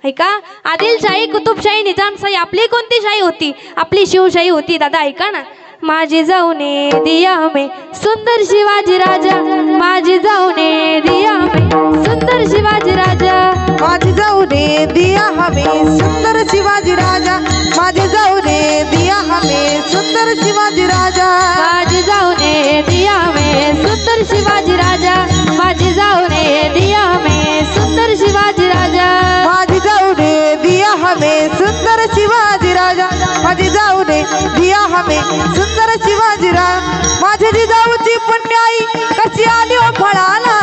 ऐका, आदिलशाही, कुतुबशाही, निजामशाही आपली कोणती शाही होती? आपली शिवशाही होती. दादा ऐका ना. माझी जाऊने दिया में सुंदर शिवाजी राजा, माझी जाऊने दिया में सुंदर शिवाजी राजा, माझी जाऊने दिया हमें सुंदर शिवाजी राजा, माझी जाऊने दिया हमें सुंदर शिवाजी राजा, माझी जाऊने दिया में सुंदर शिवाजी राजा, माझी जाऊने दिया में सुंदर शिवाजी राजा, माझी जाऊने दिया हमें सुंदर शिवाजी राजा, माझी जाऊने दिया हमें सुंदर शिवाजी राजा. माझी जिजाऊची पुण्याई कशी आली ओ फळाला,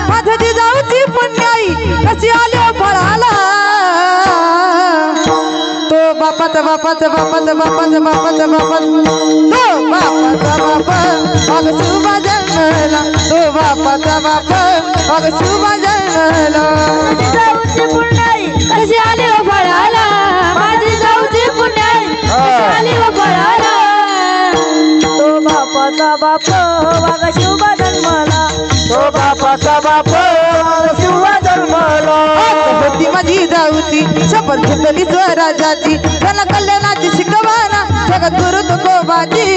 माझी जिजाऊची पुण्याई कशी आली ओ फळाला. तो बापाचा बापाचा बापाचा बापाचा बापाचा बापा, तो बापाचा बापा मग शुभा जन्मला, तो बापाचा बापा मग शुभा जन्मला. जिजाऊची पुण्याई कशी आली ओ फळाला, माझी जाऊची पुण्याई कशी आली ओ फळाला. तो बापाचा बाप वागा शिवबा जन्मला, तो बापाचा बाप शिवा जन्मला. होती माझी जाऊची शपथ घेतली स्वराजाची, त्याला कल्याणाची शिकवाना जगत गुरु तुकोबाची.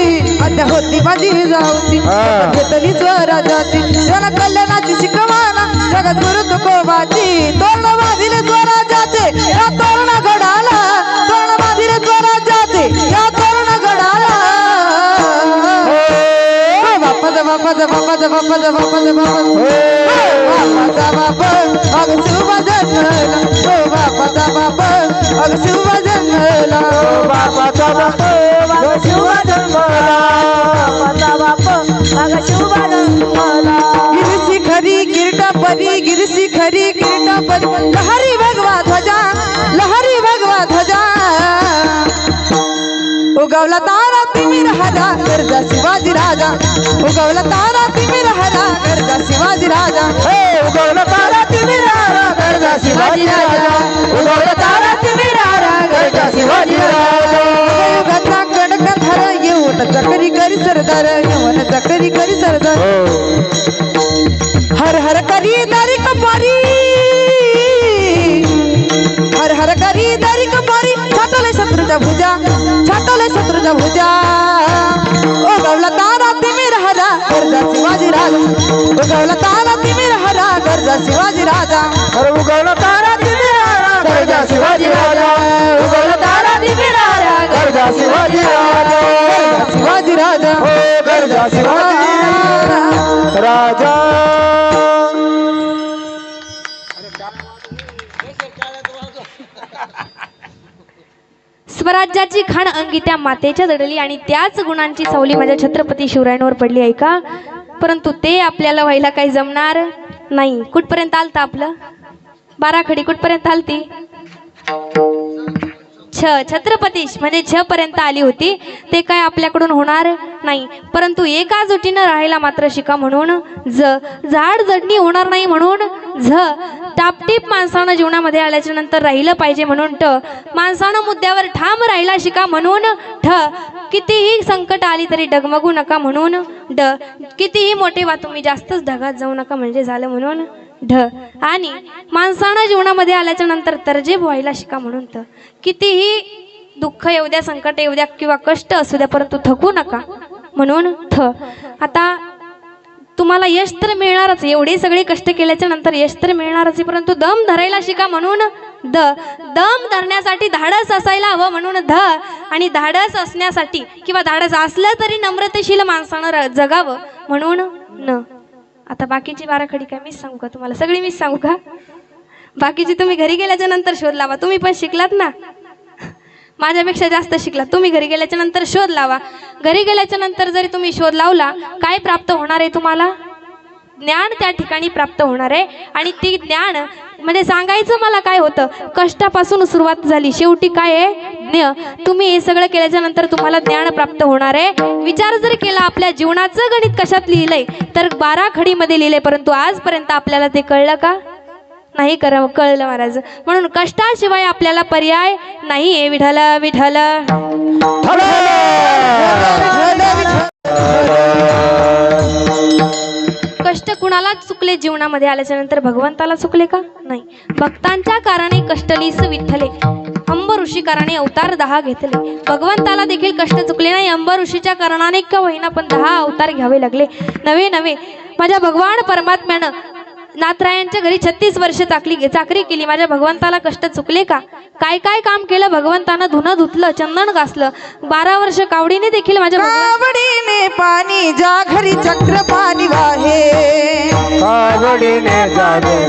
अद्या होती माझी जाऊची शपथ घेतली स्वराजाची, त्याला कल्याणाची शिकवाना जगत गुरु तुकोबाची. तोरण बांधिले स्वराजाचे या तोरण घडाला, तोरण बांधिले स्वराजाचे या तोरण घडाला. बापाचा बापाचा बापाचा बापाचा बापाचा बापाचा बाप अग शिवबा जन्मला, तो बापाचा बाप अग शिवबा जन्मला, बापाचा बाप शिवा जन्मला, बापाचा बाप अग शिवबा जन्मला. गिरशी खरी किरटापरी, गिरशी खरी किरटापरी, लहरी भगवा ध्वजा, लहरी भगवा ध्वजा. उगवला तारा तिमिर हरा गरजा शिवाजी राजा, उगवला तारा तिमिर हरा गरजा शिवाजी राजा, उगवला तारा तिमिर हरा गरजा शिवाजी राजा, उगवला तारा तिमिर हरा गरजा शिवाजी राजा. युगाचा कडकंधर येऊन चकरी करी सरदार, येऊन चकरी करी सरदार. हर हर करी दारी कपारी, हर हर करी दारी कपारी, छाटले शत्रूच्या भुजा, छाटले शत्रूच्या भुजा. उगवला तारा तिमिर हरा गरजा शिवाजी राजा, उगवला तारा तिमिर हरा गरजा शिवाजी राजा, अरे उगवला तारा तिमिर हरा गरजा शिवाजी राजा, उगवला तारा तिमिर हरा गरजा शिवाजी राजा, शिवाजी राजा, गरजा शिवाजी राजा. स्वराज्याची खाण अंगी त्या मातेच्या दडली आणि त्याच गुणांची सावली माझ्या छत्रपती शिवरायांवर पडली आहे का. परंतु ते आपल्याला व्हायला काही जमणार नाही. कुठपर्यंत आलता आपलं बाराखडी, कुठपर्यंत आलती छत्रपती म्हणजे छ पर्यंत आली होती. ते काय आपल्याकडून होणार नाही. परंतु एका जुटीनं राहायला मात्र शिका म्हणून झाड जडणी होणार नाही म्हणून टापटीप माणसानं जीवनामध्ये आल्याच्या नंतर राहिलं पाहिजे म्हणून माणसानं मुद्द्यावर ठाम राहायला शिका म्हणून कितीही संकट आली तरी डगमगू नका म्हणून कितीही मोठे वा तुम्ही जास्तच ढगात जाऊ नका म्हणजे झालं म्हणून आणि माणसानं जीवनामध्ये आल्याच्या नंतर तरजेब व्हायला शिका म्हणून कितीही दुःख येऊ द्या, संकट येऊ द्या किंवा कष्ट असू द्या, परंतु थकू नका म्हणून आता तुम्हाला यश तर मिळणारच. एवढे सगळे कष्ट केल्याच्या नंतर यश तर मिळणारच आहे, परंतु दम धरायला शिका म्हणून दम धरण्यासाठी धाडस असायला हवं म्हणून आणि धाडस असण्यासाठी किंवा धाडस असलं तरी नम्रतेशील माणसानं जगावं म्हणून आता बाकीची बाराखडी काय मीच सांगू का तुम्हाला? सगळी मीच सांगू का? बाकीची तुम्ही घरी गेल्याच्या नंतर शोध लावा. तुम्ही पण शिकलात ना, माझ्यापेक्षा जास्त शिकलात. तुम्ही घरी गेल्याच्या नंतर शोध लावा. घरी गेल्याच्या नंतर जरी तुम्ही शोध लावला, काय प्राप्त होणार आहे तुम्हाला? ज्ञान त्या ठिकाणी प्राप्त होणार आहे. आणि ती ज्ञान म्हणजे सांगायचं मला काय होतं, कष्टापासून सुरुवात झाली, शेवटी काय आहे यज्ञ, तुम्ही हे सगळं केल्याच्या नंतर तुम्हाला ज्ञान प्राप्त होणार आहे. विचार जर केला आपल्या जीवनाचं गणित कशात लिहिलंय तर 12 खडीमध्ये लिहिलंय, परंतु आजपर्यंत आपल्याला ते कळलं का? नाही कळलं महाराज. म्हणून कष्टाशिवाय आपल्याला पर्याय नाहीये. विठ्ठल विठ्ठल. कष्ट कुणालाच चुकले जीवनामध्ये आल्याच्या नंतर भगवंताला चुकले का? नाही. भक्तांच्या कारणे कष्टलीस विठ्ठले, अंब ऋषी कारणे अवतार 10 घेतले. भगवंताला देखील कष्ट चुकले नाही. अंब ऋषीच्या कारणाने का होईना पण 10 अवतार घ्यावे लागले. नवे नवे माझ्या भगवान परमात्म्यानं नाथरायांच्या घरी 36 वर्ष चाकरी केली. माझ्या भगवंताला कष्ट चुकले का? काय काय काम केलं भगवंतानं? धुणं धुतलं, चंदन घासलं. 12 वर्ष कावडीने देखील माझ्या कावडीने पाणी जा घरी चक्र पाणी वाहे, कावडीने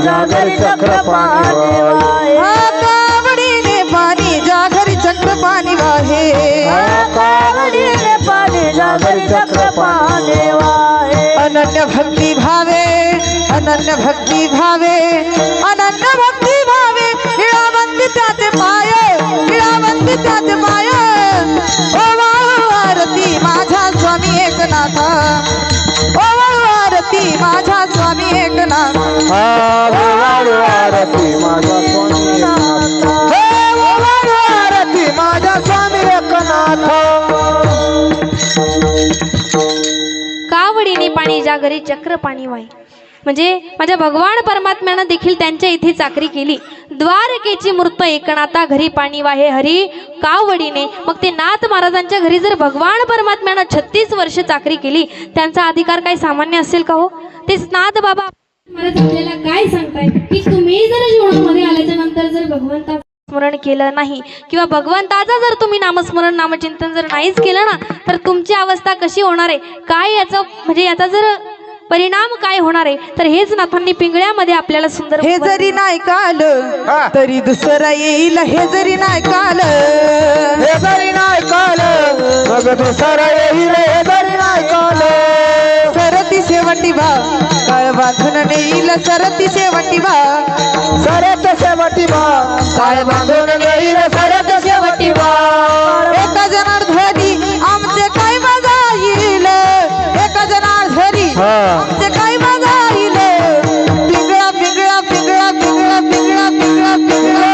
जागर चक्र पाणी वाहे, कावडीने पाणी जा घरी चक्र पाणी वाहे, कावडीने पाणी जागर चक्र पाणी वाहे. अनन्य भक्ती भावे, अनन्य भक्ती भावे, अनन्य भक्ती भावे, इळावंती त्याचे पाय, इळावंती त्याचे पाय. ओ वाळू आरती माझा स्वामी एकनाथ, ओ वाळू आरती माझा स्वामी एकनाथ, आरती माझा स्वामी एकनाथ, आरती माझा स्वामी एकनाथ. कावडीने पाणी जा घरी चक्र पाणी वाहे, म्हणजे माझ्या भगवान परमात्म्यानं देखील त्यांच्या इथे चाकरी केली. द्वारकेची मूर्त एकनाथा घरी पाणी वाहे हरी कावडीने. मग ते नाथ महाराजांच्या घरी जर भगवान परमात्म्यानं 36 वर्ष चाकरी केली, त्यांचा अधिकार काही सामान्य असेल का हो? ते नाथ बाबा महाराज आपल्याला काय सांगताय की तुम्ही जर जीवनामध्ये आल्याच्या नंतर जर भगवंता स्मरण केलं नाही किंवा भगवंताचं जर तुम्ही नामस्मरण नामचिंतन जर नाहीच केलं ना, तर तुमची अवस्था कशी होणार आहे? काय याचं म्हणजे याचा जर परिणाम काय होणार आहे? तर हेच नाथांनी पिंगळ्यामध्ये आपल्याला सुंदर. हे जरी नाही काल तरी दुसरा येईल, हे जरी नाही काल, हे जरी नाही काल मग दुसरा येईल, हे जरी नाही काल. सरती शेवटी भाव काळ बांधून नेईल, सरती शेवटी भाव, सरत शेवटी बा काळ बांधून येईल, सरत शेवटी बा. एका जनार्धनी आमचे काय मजा येईल, एका जनार्धनी आमचे काय मजा येईल. पिंगळा पिंगळा पिंगळा पिंगळा पिंगळा पिंगळा पिंगळा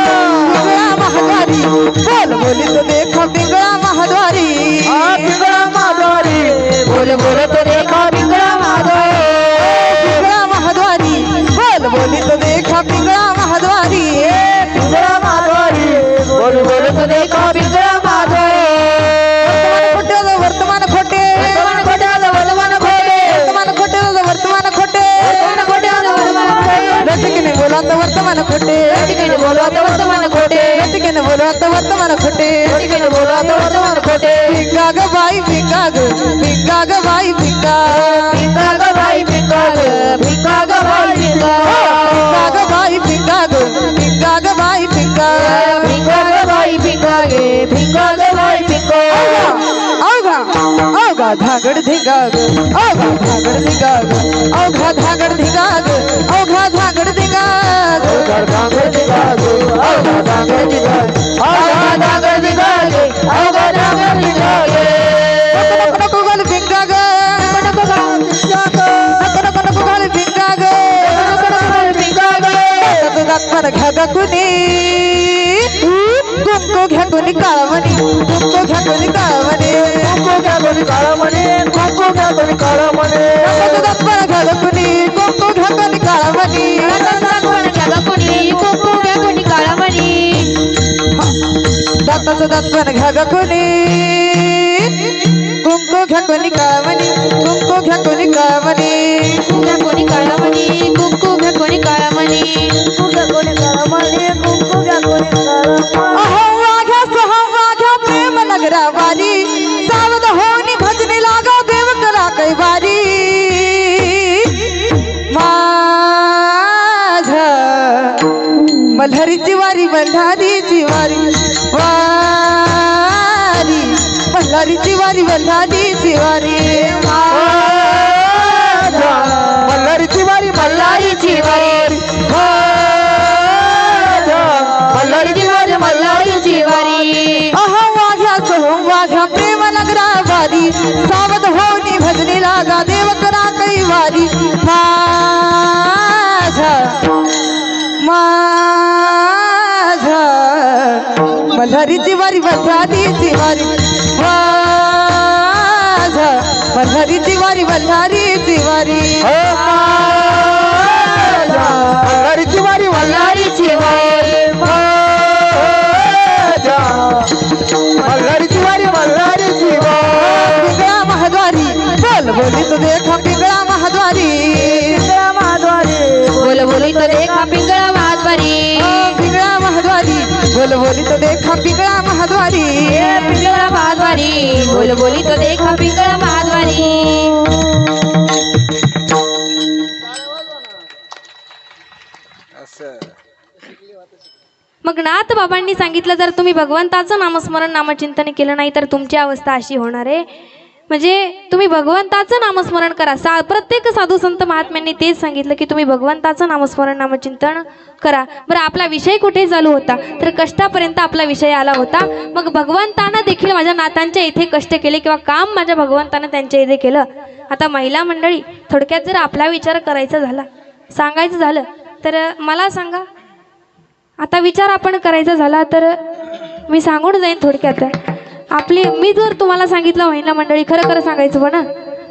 पिंगळा महाद्वारी, बोल बोली तो देखो पिंगळा महाद्वारी, पिंगळा महाद्वारी, बोल बोल तो देखा पिंगळा महाद्वारी, पिंगळा महाद्वारी, बोल बोली तो देखा पिंगळा महाद्वारी, पिंगळा महाद्वारी, बोल बोल तो देखा पिंगळा महाद्वारी. वर्तमान खोटे, वर्तमान खोटे, वर्तमान खोटे, वर्तमान खोटे, वर्तमान खोटे, वर्तमान खोटे, वर्तमान खोटे. लटकीने बोला तर वर्तमान खोटे, लटकीने बोला तर वर्तमान खोटे, लटकीने बोला तर वर्तमान खोटे, लटकीने बोला तर वर्तमान खोटे. भिंगा ग बाई भिंगा ग, भिंगा ग बाई भिंगा, भिंगा ग बाई भिंगा ग, भिंगा ग बाई भिंगा, भिंगा ग बाई भिंगा ग, भिंगा ग बाई भिंगा, भिंगा ग बाई भिंगा गे, भिंगा ग बाई भिंगा. अवघा अवघा धागड धिगा ग, अवघा धागड धिगा ग, अवघा धागड धिगा ग, अवघा धागड धिगा ग, डांगर दिगा गे, अवघा डांगर दिगा गे, अवघा डांगर दिगा गे, अवघा डांगर दिगा गे. नको नको गोल भिंगा ग, नको नको भिंगा ग, नको नको नको गोल भिंगा ग, नको नको भिंगा गे. दात दात घ्या ग कुणी, कुंकू घ्या कुणी काळवणी, कुंकू घ्या कुणी काळवणी, कुंकू घ्या कोणी काळा म्हणे, कुंकू घ्या कोणी काळा म्हणे. दात घ्या ग कुणी, कुंकू घ्या कुणी काळवणी, दाताचं दात पण घ्या ग कुणी, कुंकू घ्या कुणी काळवणी, कुंकू घ्या कुणी काळवणी, अहो वाघ्या सहा वाघ्या प्रेम नगरावाली, सावध होनी भजनी लागा देव करा कैवारी. माझ्या मल्हारीची वारी, मल्हारीची वारी वारी, मल्हारीची वारी, मल्हारीची वारी, मल्हारीची वारी, मल्हारीची वारी, मल्हारीची वारी, मल्हारीची वारी. अहो वारी सावध होनी भजनी लागा देव करा कैवारी माझा माझा मल्हारीची वारी वल्हारीची वारी माझा मल्हारीची वारी वल्हारीची वारी वल्हारीची वारी वल्हारीची वारी वल्हारीची वारी वल्हारीची वारी पिंगळा महाद्वारी बोल बोली तो देखा पिंगळा महाद्वारी पिंगळा महाद्वारी बोल बोली तो देखा पिंगळा महाद्वारी पिंगळा महाद्वारी बोल बोली तो देखा पिंगळा महाद्वारी पिंगळा महाद्वारी बोल बोली तो देखा पिंगळा महाद्वारी. मग नाथ बाबांनी सांगितलं जर तुम्ही भगवंताचं नामस्मरण नामचिंतन केलं नाही तर तुमची अवस्था अशी होणार आहे. म्हणजे तुम्ही भगवंताचं नामस्मरण करा. प्रत्येक साधू संत महात्म्यांनी तेच सांगितलं की तुम्ही भगवंताचं नामस्मरण नामचिंतन करा. बरं, आपला विषय कुठे चालू होता तर कष्टापर्यंत आपला विषय आला होता. मग भगवंतानं देखील माझ्या नातांच्या इथे कष्ट केले किंवा काम माझ्या भगवंतानं त्यांच्या इथे केलं. आता महिला मंडळी, थोडक्यात जर आपला विचार करायचा झाला, सांगायचं झालं तर मला सांगा, आता विचार आपण करायचा झाला तर मी सांगून जाईन थोडक्यात. मी जर तुम्हाला सांगितलं महिला मंडळी, खरं खरं सांगायचं पण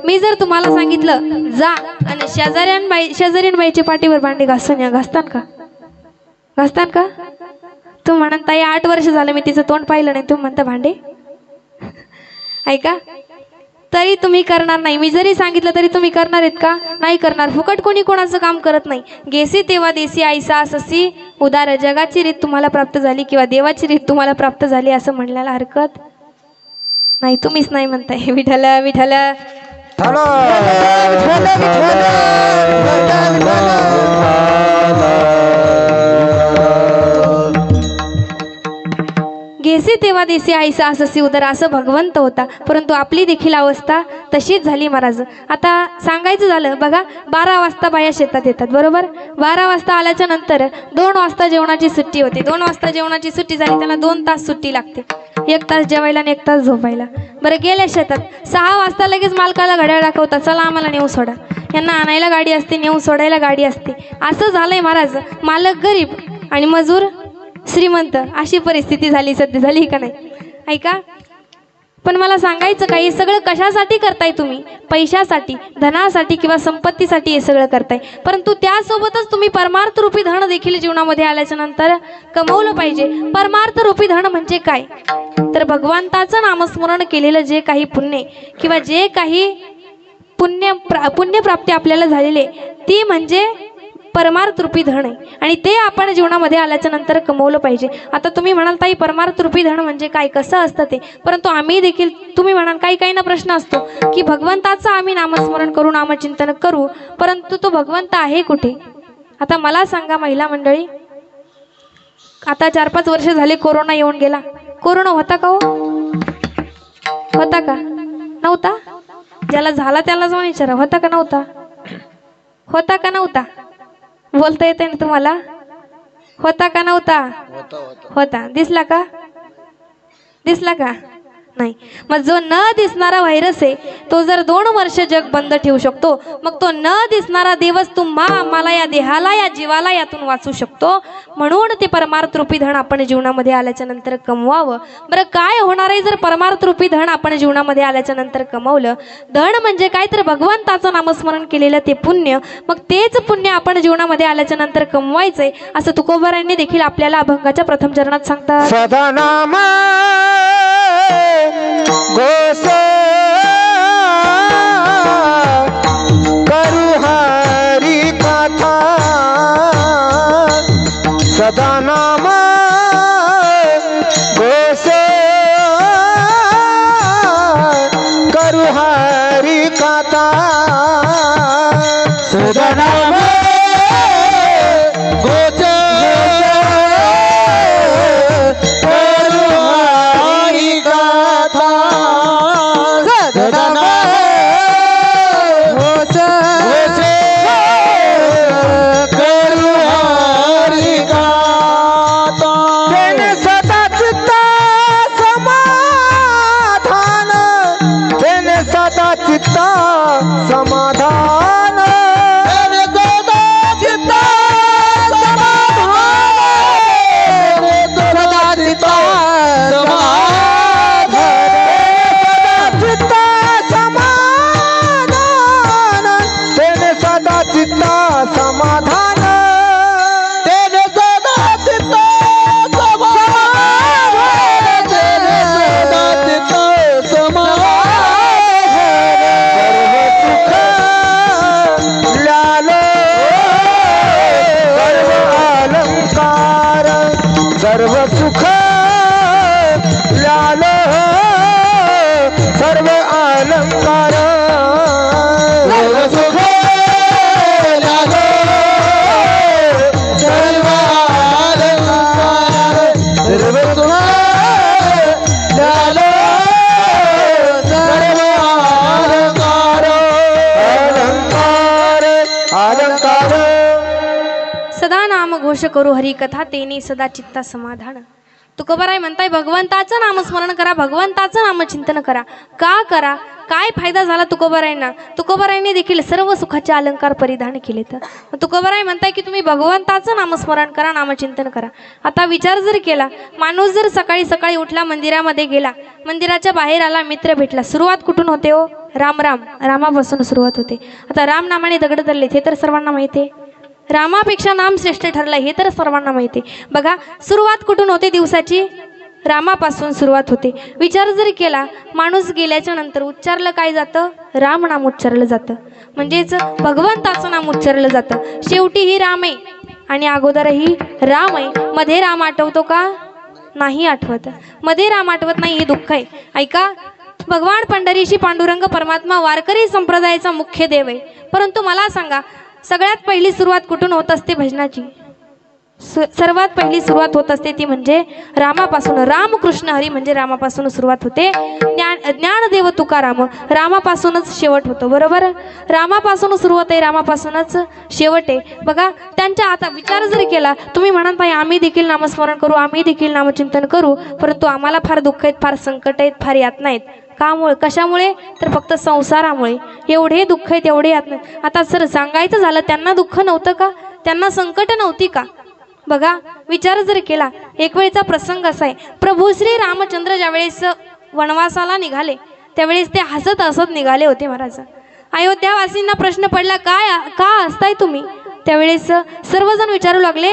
मी जर तुम्हाला सांगितलं जा आणि शेजाऱ्यान बाईच्या पाठीवर भांडी घासून या, घासतान का? घासतान का? तू म्हणता ताई 8 वर्ष झालं मी तिचं तोंड पाहिलं नाही, तू म्हणता भांडे ऐका, तरी तुम्ही करणार नाही. मी जरी सांगितलं तरी तुम्ही करणार आहेत का? नाही करणार. फुकट कोणी कोणाचं काम करत नाही. गेसी तेव्हा देसी आईसा ससी उदार, जगाची रीत तुम्हाला प्राप्त झाली किंवा देवाची रीत तुम्हाला प्राप्त झाली असं म्हणण्याला हरकत नाही. तुम्हीच नाही म्हणताय. विठ्ठल विठ्ठल गेसी तेव्हा देसी आईसा अससी उदर असं भगवंत होता. परंतु आपली देखील अवस्था तशीच झाली महाराज. आता सांगायचं झालं बघा, 12 वाजता बाया शेतात येतात बरोबर. 12 वाजता आल्याच्या नंतर 2 वाजता जेवणाची सुट्टी होते. 2 वाजता जेवणाची सुट्टी झाली, त्यांना 2 तास सुट्टी लागते. 1 तास जेवायला आणि 1 तास झोपायला. बरं, गेल्या शेतात 6 वाजता लगेच मालकाला घड्याळ दाखवतात, चला आम्हाला नेऊ सोडा. यांना आणायला गाडी असते, नेऊ सोडायला गाडी असते. असं झालंय महाराज. मालक गरीब आणि मजूर श्रीमंत, अशी परिस्थिती झाली सध्या. झाली का नाही? ऐका, पण मला सांगायचं काय, हे सगळं कशासाठी करताय तुम्ही? पैशासाठी, धनासाठी किंवा संपत्तीसाठी हे सगळं करताय. परंतु त्यासोबतच तुम्ही परमार्थ रूपी धन देखील जीवनामध्ये आल्याच्या नंतर कमवलं पाहिजे. परमार्थ रूपी धन म्हणजे काय तर भगवंताचं नामस्मरण केलेलं जे काही पुण्य किंवा जे काही पुण्यप्राप्ती आपल्याला झालेले ती म्हणजे परमार्थ रूपी धन आहे. आणि ते आपण जीवनामध्ये आल्याच्या नंतर कमवलं पाहिजे. आता तुम्ही म्हणाल ताई परमार्थ रूपी धन म्हणजे काय, कसं असतं ते? परंतु आम्ही देखील, तुम्ही म्हणाल काही ना प्रश्न असतो की भगवंताचं आम्ही नामस्मरण करू, नामचिंतन करू, परंतु तो भगवंत आहे कुठे? आता मला सांगा महिला मंडळी, आता 4-5 वर्ष झाले कोरोना येऊन गेला. कोरोना होता का हो? होता का नव्हता? ज्याला झाला त्याला जाऊन विचारा, होता का नव्हता? होता का नव्हता? बोलता येते ना तुम्हाला? होता का नव्हता? होता. दिसला का? दिसला का? नाही. मग जो न दिसणारा व्हायरस आहे तो जर 2 वर्ष जग बंद ठेवू शकतो, मग तो न दिसणारा देवच आम्हाला, या देहाला, या जीवाला यातून वाचू शकतो. म्हणून ते परमार्थ रूपी धन आपण जीवनामध्ये आल्याच्या नंतर कमवावं. बरं, काय होणार आहे जर परमार्थ रूपी धन आपण जीवनामध्ये आल्याच्या नंतर कमवलं? धन म्हणजे काय तर भगवंताचं नामस्मरण केलेलं ते पुण्य. मग तेच पुण्य आपण जीवनामध्ये आल्याच्या नंतर कमवायचंय असं तुकोबारांनी देखील आपल्याला अभंगाच्या प्रथम चरणात सांगतात. सदा नाम घोष करू हरी कथा, सदा नाम घोष करू हरी कथा, सदा नाम घोष करू घोष करू हरी कथा तेने सदा चित्ता समाधान. तुकोबाराय म्हणताय भगवंताचं नामस्मरण करा, भगवंताचं नामचिंतन करा. का करा? काय फायदा झाला तुकोबारायांना? तुकोबारायांनी देखील सर्व सुखाचे अलंकार परिधान केलेत. तुकोबाराय म्हणताय की तुम्ही भगवंताचं नामस्मरण करा, नामचिंतन करा. आता विचार जर केला, माणूस जर सकाळी सकाळी उठला, मंदिरामध्ये गेला, मंदिराच्या बाहेर आला, मित्र भेटला, सुरुवात कुठून होते हो? राम राम, रामापासून सुरुवात होते. आता राम नामाने दगड धरले हे तर सर्वांना माहिती आहे. रामापेक्षा नाम श्रेष्ठ ठरलं हे तर सर्वांना माहिती आहे. बघा, सुरुवात कुठून होते दिवसाची? रामापासून सुरुवात होते. विचार जर केला, माणूस गेल्याच्या नंतर उच्चारलं काय जातं? राम नाम उच्चारलं जातं, म्हणजेच भगवंताचं नाम उच्चारलं जातं. शेवटी ही राम आहे आणि अगोदरही राम आहे. मध्ये राम आठवतो का? नाही आठवत. मध्ये राम आठवत नाही, हे दुःख आहे. ऐका, भगवान पंढरीशी पांडुरंग परमात्मा वारकरी संप्रदायाचा मुख्य देव आहे. परंतु मला सांगा, सगळ्यात पहिली सुरुवात कुठून होत असते भजनाची? सर्वात पहिली सुरुवात होत असते ती म्हणजे रामापासून. रामकृष्ण हरी म्हणजे रामापासून सुरुवात होते. ज्ञानदेव तुकाराम रामापासूनच शेवट होतो. बरोबर, रामापासून सुरुवात आहे, रामापासूनच शेवट आहे. बघा, त्यांच्या आता विचार जर केला, तुम्ही म्हणत आहे आम्ही देखील नामस्मरण करू, आम्ही देखील नामचिंतन करू, परंतु आम्हाला फार दुःख आहेत, फार संकट आहेत, फार यातना आहेत. कामुळे? कशामुळे? तर फक्त संसारामुळे. एवढे दुःख आहेत, एवढे यातना. आता सर सांगायचं झालं, त्यांना दुःख नव्हतं का? त्यांना संकट नव्हती का? बघा, विचार जर केला, एक वेळचा प्रसंग असा आहे, प्रभू श्री रामचंद्र ज्यावेळेस वनवासाला निघाले त्यावेळेस ते हसत हसत निघाले होते. महाराज, अयोध्यावासींना प्रश्न पडला, का हसताय तुम्ही? त्यावेळेस सर्वजण विचारू लागले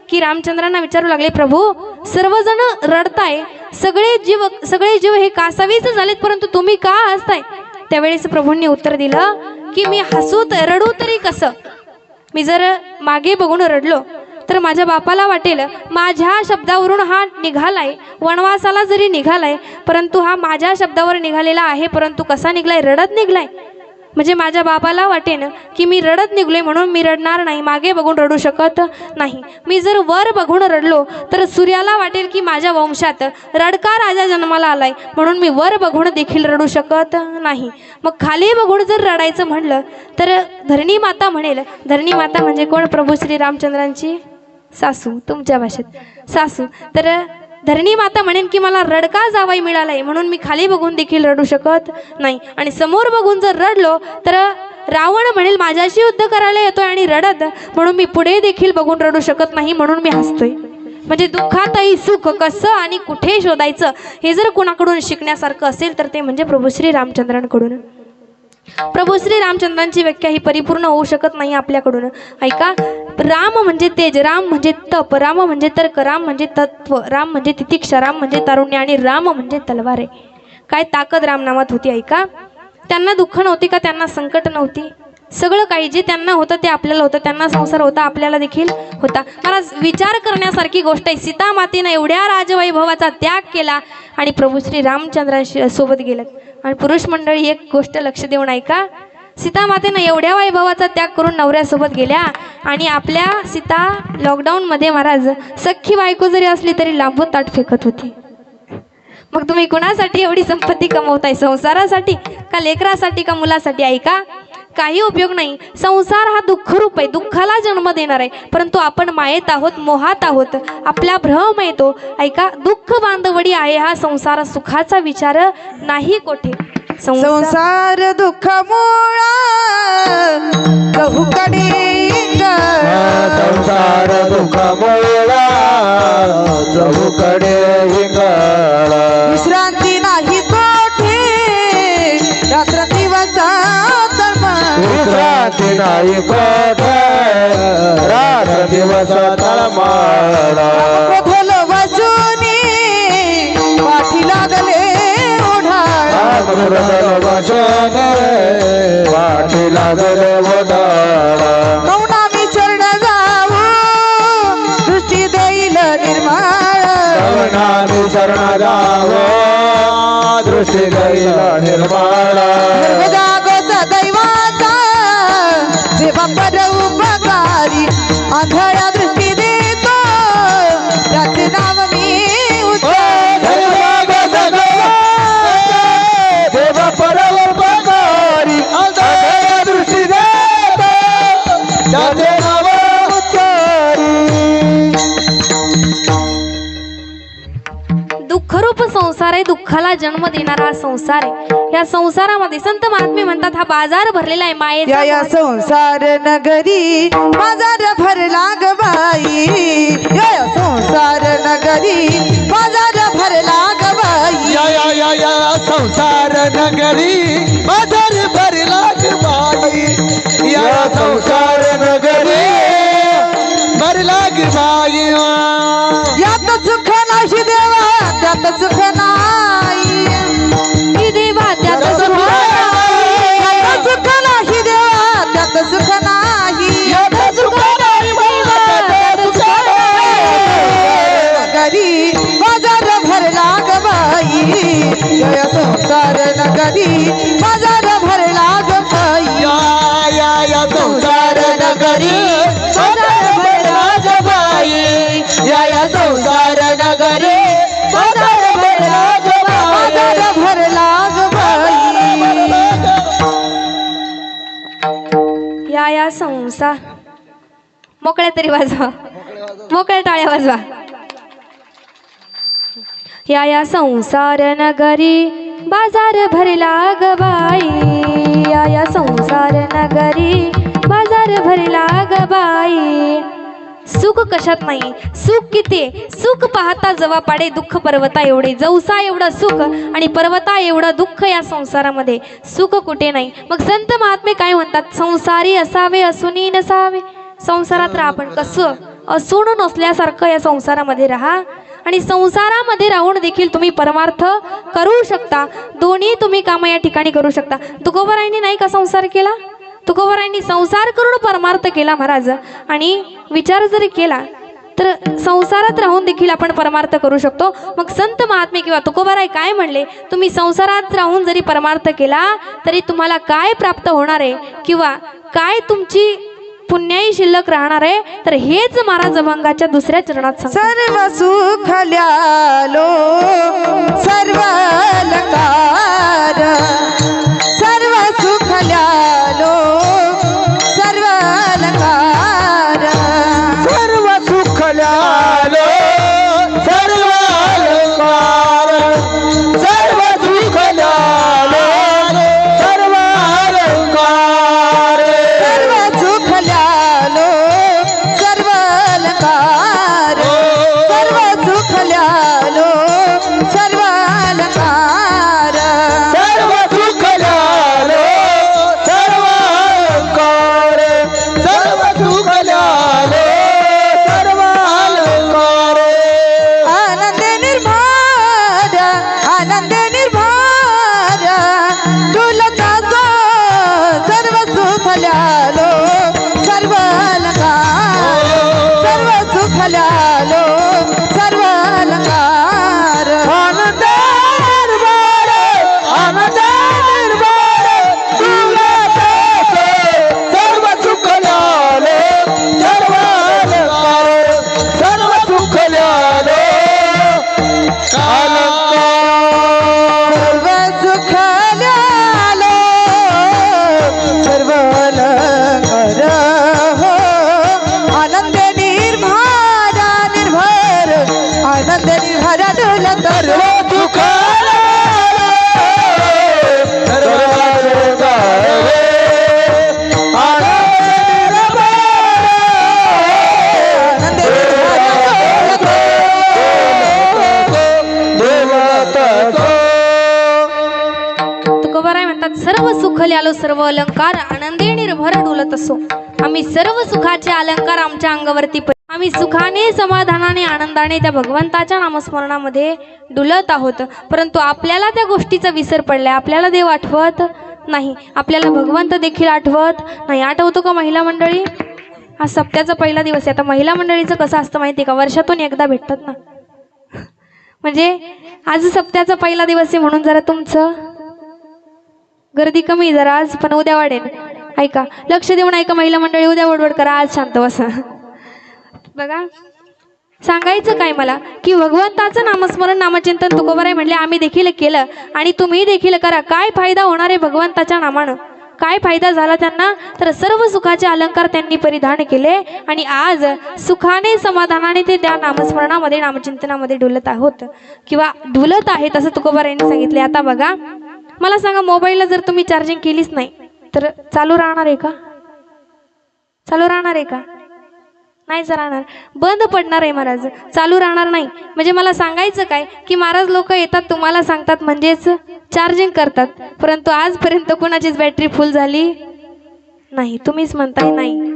की रामचंद्रांना विचारू लागले, प्रभू सर्वजण रडताय, सगळे जीव हे कासावीस झालेत, परंतु तुम्ही का हसताय? त्यावेळेस प्रभूंनी उत्तर दिलं की मी रडू तरी कसं? मी जर मागे बघून रडलो तर माझ्या बापाला वाटेल माझ्या शब्दावरून हा निघालाय, वनवासाला जरी निघालाय, परंतु हा माझ्या शब्दावर निघालेला आहे, परंतु कसा निघलाय? रडत निघलाय. म्हणजे माझ्या बाबाला वाटेन की मी रडत निघलोय म्हणून मी रडणार नाही, मागे बघून रडू शकत नाही. मी जर वर बघून रडलो तर सूर्याला वाटेल की माझ्या वंशात रडका राजा जन्माला आलाय, म्हणून मी वर बघून देखील रडू शकत नाही. मग खाली बघून जर रडायचं म्हणलं तर धरणी माता म्हणेल. धरणी माता म्हणजे कोण? प्रभू श्री रामचंद्रांची सासू, तुमच्या भाषेत सासू. तर धरणी माता म्हणेन की मला रडका जावाई मिळालाय, म्हणून मी खाली बघून देखील रडू शकत नाही. आणि समोर बघून जर रडलो तर रावण म्हणेल माझ्याशी युद्ध करायला येतोय आणि रडत, म्हणून मी पुढे देखील बघून रडू शकत नाही, म्हणून मी हसतोय. म्हणजे दुःखातही सुख कसं आणि कुठे शोधायचं हे जर कुणाकडून शिकण्यासारखं असेल तर ते म्हणजे प्रभू श्री रामचंद्रांकडून. प्रभू श्री रामचंद्रांची व्याख्या ही परिपूर्ण होऊ शकत नाही आपल्याकडून. ऐका, राम म्हणजे तेज, राम म्हणजे तप, राम म्हणजे तर्क, राम म्हणजे तत्व, राम म्हणजे तितिक्षा, राम म्हणजे तारुण्य आणि राम म्हणजे तलवार आहे. काय ताकद रामनामात होती. ऐका, त्यांना दुःख नव्हती का? त्यांना संकट नव्हती? सगळं काही जे त्यांना होतं ते आपल्याला होतं. त्यांना संसार होता, आपल्याला देखील होता. मला विचार करण्यासारखी गोष्ट आहे. सीता मातेनं एवढ्या राजवैभवाचा त्याग केला आणि प्रभू श्री रामचंद्रांशी सोबत गेलं. आणि पुरुष मंडळी एक गोष्ट लक्ष देऊन ऐका, सीता मातेनं एवढ्या वैभवाचा त्याग करून नवऱ्यासोबत गेल्या आणि आपल्या सीता लॉकडाऊनमध्ये महाराज सख्खी बायको जरी असली तरी लांबून ताट फेकत होती. मग तुम्ही कुणासाठी एवढी संपत्ती कमवताय? संसारासाठी का लेकरासाठी का मुलासाठी? ऐका, काही उपयोग नाही. संसार हा दुःखरूप आहे, दुःखाला जन्म देणार आहे, परंतु आपण मायेत आहोत, मोहात आहोत, आपला भ्रम येतो. ऐका, दुःख बांधवडी आहे हा संसार, सुखाचा विचार नाही कोठे. संसार दुःख मुळा गहुकडे संसार दुःख मुळा गहुकडे विश्रांती नाही कोठे, रात्र दिवसा विश्रांती नाही कोठे, रात्र दिवस तळमळ खोल वाजूनी पाठी लागले ओढाळ, पाठी लागले ओढाळ. मौनामी चरण जाऊ दृष्टी देईल निर्माळ, मौनामी शरण जाव दृष्टी देईल निर्माळ. जागोचा दैवाचा देवा पर उपकारी, आंधळ्या दृष्टी देतो त्याचे नाव मी देवा पर उपकारी, आंधळ्या दृष्टी देतो त्याचे नाव उच्चारी. सुखाला जन्म देणारा हा संसार आहे। या संसारामध्ये संत महात्मे म्हणतात हा बाजार भरलेला आहे मायेचा। या संसार नगरी बाजार भरला ग बाई, या संसार नगरी बाजार भरला ग बाई, या संसार नगरी बाजार भरला ग बाई, या संसार नगरी भरला ग बाई। यात सुख नाही देवा त्यात सुख नाही, की देवा त्यात सुख यात सुख नाही देवा त्यात सुख नाही, यात सुख नाही देवा, त्यात सुख नाही। नगरी बाजार भरला ग बाई, या संसार नगरी बाजार भरला ग बाई, या संसार नगरी बाजार भरला ग बाई, या संसार नगरी बाजार भरला ग बाई। बाजार भरला ग बाई। या संसार मोकळ्या तरी वाजवा, मोकळ्या टाळ्या वाजवा। या संसार नगरी बाजार भरला ग बाई, या संसार नगरी बाजार भरला ग बाई। सुख कशात नाही, सुख किती सुख पाहता जवा पाडे, दुःख पर्वता एवढे, जवसा एवढं सुख आणि पर्वता एवढं दुःख या संसारामध्ये, सुख कुठे नाही। मग संत महात्मे काय म्हणतात, संसारी असावे असूनी नसावे। संसारात राहा पण कसं असून नसल्यासारखं या संसारामध्ये राहा, आणि संसारामध्ये राहून देखील तुम्ही परमार्थ करू शकता, दोन्ही तुम्ही कामं या ठिकाणी करू शकता। तुकोबारायांनी नाही का संसार केला, तुकोबारायांनी संसार करून परमार्थ केला महाराज। आणि विचार जरी केला तर संसारात राहून देखील आपण परमार्थ करू शकतो। मग संत महात्मे किंवा तुकोबाराय काय म्हणले, तुम्ही संसारात राहून जरी परमार्थ केला तरी तुम्हाला काय प्राप्त होणार आहे किंवा काय तुमची पुण्याई शिल्लक राहणार आहे, तर हेच महाराज अभंगाच्या दुसऱ्या चरणात सांगतात। सर्व सुख ल्यालो सर्व अलंकार, सर्व सुख ल्यालो सर्व अलंकार, सर्व सुख ल्यालो सर्व अलंकार, सर्व सुख ल्यालो सर्व अलंकार, सर्व सुख ल्यालो सर्व अलंकार, सर्व सुख ल्यालो सर्व अलंकार, सर्व सुख ल्यालो सर्व अलंकार, सर्व सुख ल्यालो सर्व अलंकार। आनंद निर्भर आनंद निर्भर डुलता जो सर्व सुख ल्यालो सर्व अलंकार, सर्व सुख ल्यालो सर्व अलंकार, आनंद निर्भर आनंद निर्भर डुलत सर्व सुख ल्यालो सर्व अलंकार, सर्व सुख ल्यालो अलंकार। सर्व सुख ल्यालो सर्व अलंकार, हो आनंद निर्भर निर्भर आनंद निर्भर डुलत सर्व सुख सर्व अलंकार, आनंद आनंद तुकोबाराय म्हणतात सर्व सुख ल्यालो सर्व अलंकार, आनंदे निर्भर डुलत असो। आम्ही सर्व सुखाचे अलंकार आमच्या अंगावरती आम्ही सुखाने समाधानाने आनंदाने त्या भगवंताच्या नामस्मरणामध्ये डुलत आहोत, परंतु आपल्याला त्या गोष्टीचा विसर पडलाय, आपल्याला देव आठवत नाही, आपल्याला भगवंत देखील आठवत नाही। आठवतो का महिला मंडळी, हा सप्त्याचा पहिला दिवस आहे। आता महिला मंडळीचं कसं असतं माहिती आहे का, वर्षातून एकदा भेटतात ना, म्हणजे आज सप्त्याचा पहिला दिवस आहे म्हणून जरा तुमचं गर्दी कमी जरा आज, पण उद्या वाढेल। ऐका, लक्ष देऊन ऐका महिला मंडळी, उद्या वडवड करा, आज शांत बसा। बघा सांगायचं काय मला की भगवंताचं नामस्मरण नामचिंतन तुकोबाराय म्हणले आम्ही देखील केलं आणि तुम्ही देखील करा। काय फायदा होणार आहे भगवंताच्या नामानं, काय फायदा झाला त्यांना? तर सर्व सुखाचे अलंकार त्यांनी परिधान केले आणि आज सुखाने समाधानाने ते त्या नामस्मरणामध्ये नामचिंतनामध्ये डुलत आहोत किंवा डुलत आहेत असं तुकोबारायांनी सांगितले. आता बघा, मला सांगा, मोबाईलला जर तुम्ही चार्जिंग केलीच नाही तर चालू राहणार आहे का? चालू राहणार आहे का? नाही राहणार, बंद पडणार आहे महाराज, चालू राहणार नाही. म्हणजे मला सांगायचं काय की महाराज लोक येतात तुम्हाला सांगतात म्हणजेच चार्जिंग करतात, परंतु आजपर्यंत कोणाचीच बॅटरी फुल झाली नाही. तुम्हीच म्हणताय नाही.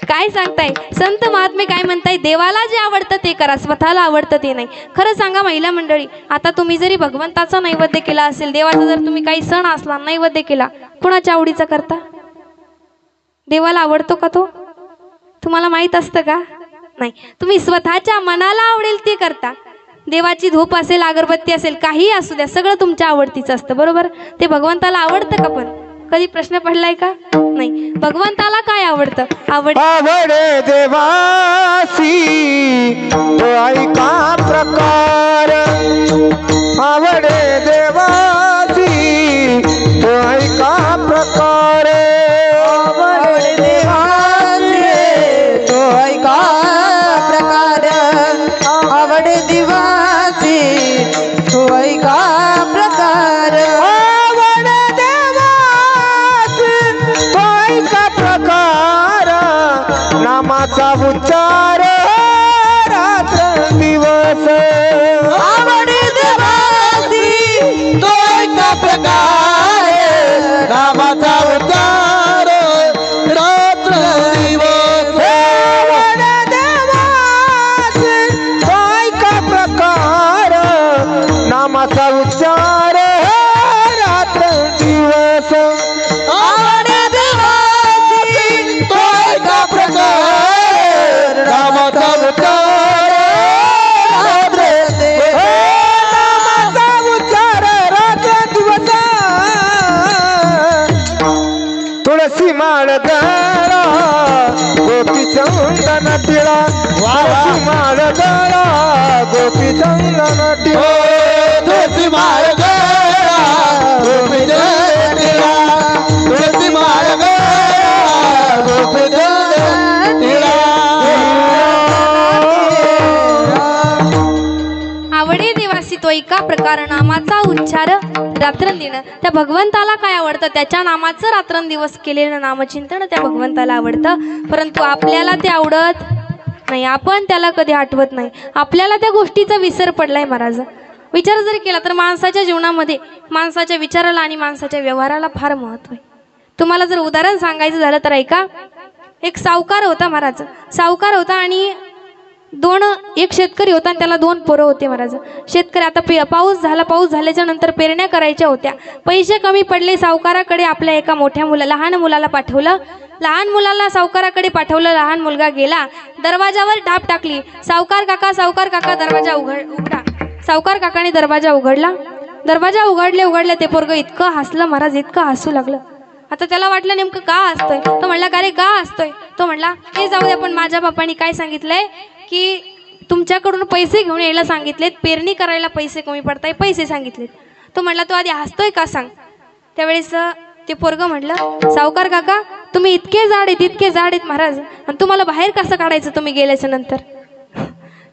काय सांगताय संत महात्मे, काय म्हणताय? देवाला जे आवडतं ते करा, स्वतःला आवडतं ते नाही. खरं सांगा महिला मंडळी, आता तुम्ही जरी भगवंताचा नैवेद्य केला असेल, देवाचा जर तुम्ही काही सण असला नैवेद्य केला, कुणाच्या आवडीचा करता? देवाला आवडतो का तो? तुम्हाला माहित असतं का? नाही. तुम्ही स्वतःच्या मनाला आवडेल ते करता. देवाची धूप असेल, अगरबत्ती असेल, काही असू द्या, सगळं तुमच्या आवडतीचं असतं, बरोबर? ते भगवंताला आवडतं का? पण कधी प्रश्न पडलाय का? नाही. भगवंताला काय आवडतं? आवडे देवासी तो ऐका प्रकार, आवडे देवासी तो ऐका प्रकार, आवडे देवाचे तो ऐका प्रकार, आवडे दिवाचे तो ऐका प्रकार, आवडे देवासी तो ऐका प्रकार, नामाचा उच्चार रात्र दिवस, आवडे देवासी तो ऐका प्रकार, नामाचा उच्चार रात्र दिवस, आवडे देवासी तो ऐका प्रकार, नामाचा उच्चार रात्र दिवस, आवडे देवासी तो ऐका प्रकार, नामाचा उच्चार रात्र दिवस, नामाचा उच्चार रात्र दिवस, तुळसी माळ गळा गोपी चंदन टिळा, तुळसी माळ गळा गोपी चंदन टिळा, तुळसी माळ गळा गोपी चंदन टिळा, तुळसी माळ गळा गोपी चंदन टिळा. आवडे देवासी तो एका प्रकार, नामाचा उच्चार रात्रंदिन. त्या भगवंताला काय आवडतं? त्याच्या नामाचं रात्रंदिवस केलेलं नामचिंतन त्या भगवंताला आवडतं, परंतु आपल्याला ते आवडत नाही. आपण त्याला कधी आठवत नाही. आपल्याला त्या गोष्टीचा विसर पडलाय महाराज. विचार जर केला तर माणसाच्या जीवनामध्ये माणसाच्या विचाराला आणि माणसाच्या व्यवहाराला फार महत्त्व आहे. तुम्हाला जर उदाहरण सांगायचं झालं तर ऐका. एक सावकार होता महाराज. सावकार होता आणि एक शेतकरी होता आणि त्याला 2 पोरं होते महाराज. शेतकरी आता पाऊस झाल्याच्या नंतर पेरण्या करायच्या होत्या. पैसे कमी पडले. सावकाराकडे आपल्या एका लहान मुलाला पाठवलं. लहान मुलाला सावकाराकडे पाठवलं. लहान मुलगा गेला, दरवाजावर ढाप टाकली. सावकार काका दरवाजा उघडा. सावकार काकाने दरवाजा उघडला. दरवाजा उघडले ते पोरगं इतकं हसलं महाराज, इतकं हसू लागलं. आता त्याला वाटलं नेमकं का हसतोय. तो म्हणला का रे का हसतोय. तो म्हणला हे जाऊ दे, पण माझ्या बापाने काय सांगितलंय की तुमच्याकडून पैसे घेऊन यायला सांगितलेत, पेरणी करायला पैसे कमी पडताय, पैसे सांगितलेत. तो म्हणला तो आधी हसतोय का सांग. त्यावेळेस ते पोरगं म्हटलं सावकार काका तुम्ही इतके जाड आहेत महाराज, आणि तुम्हाला बाहेर कसं काढायचं तुम्ही गेल्याच्या नंतर.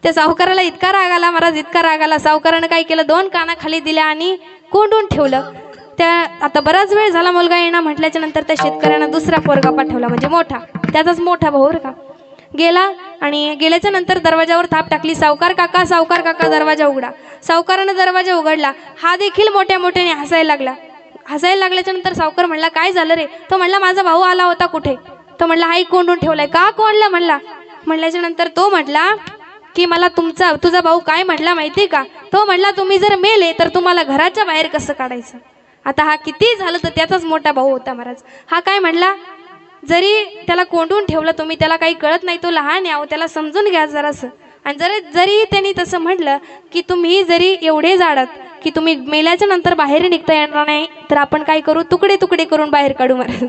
त्या सावकाराला इतका राग आला महाराज, इतका राग आला. सावकारानं काय केलं, 2 काना खाली दिल्या आणि कोंडून ठेवलं. आता बराच वेळ झाला मुलगा येणं म्हटल्याच्या नंतर त्या शेतकऱ्यानं दुसरा पोरगा पाठवला, म्हणजे मोठा, त्याचाच मोठा भाऊ का. गेला आणि गेल्याच्या नंतर दरवाजावर थाप टाकली. सावकार काका दरवाजा उघडा. सावकारानं दरवाजा उघडला. हा देखील मोठ्याने हसायला लागल्याच्या नंतर सावकार म्हणला काय झालं रे. तो म्हणला माझा भाऊ आला होता कुठे. तो म्हणला हाई कोंडून ठेवलाय. का कोंडला म्हणल्याच्या नंतर तो म्हटला की मला तुझा भाऊ काय म्हटला माहिती का. तो म्हटला तुम्ही जर मेले तर तुम्हाला घराच्या बाहेर कसं काढायचं. आता हा किती झालं तर त्याचाच मोठा भाऊ होता महाराज. हा काय म्हणला जरी त्याला कोंडून ठेवलं तुम्ही, त्याला काही कळत नाही, तो लहान आहे, त्याला समजून घ्या जरासं. आणि जरी त्यांनी तसं म्हटलं की तुम्ही जरी एवढे जाडात की तुम्ही मेल्याच्या नंतर बाहेर निघता येणार नाही, तर आपण काय करू, तुकडे करून बाहेर काढू महाराज.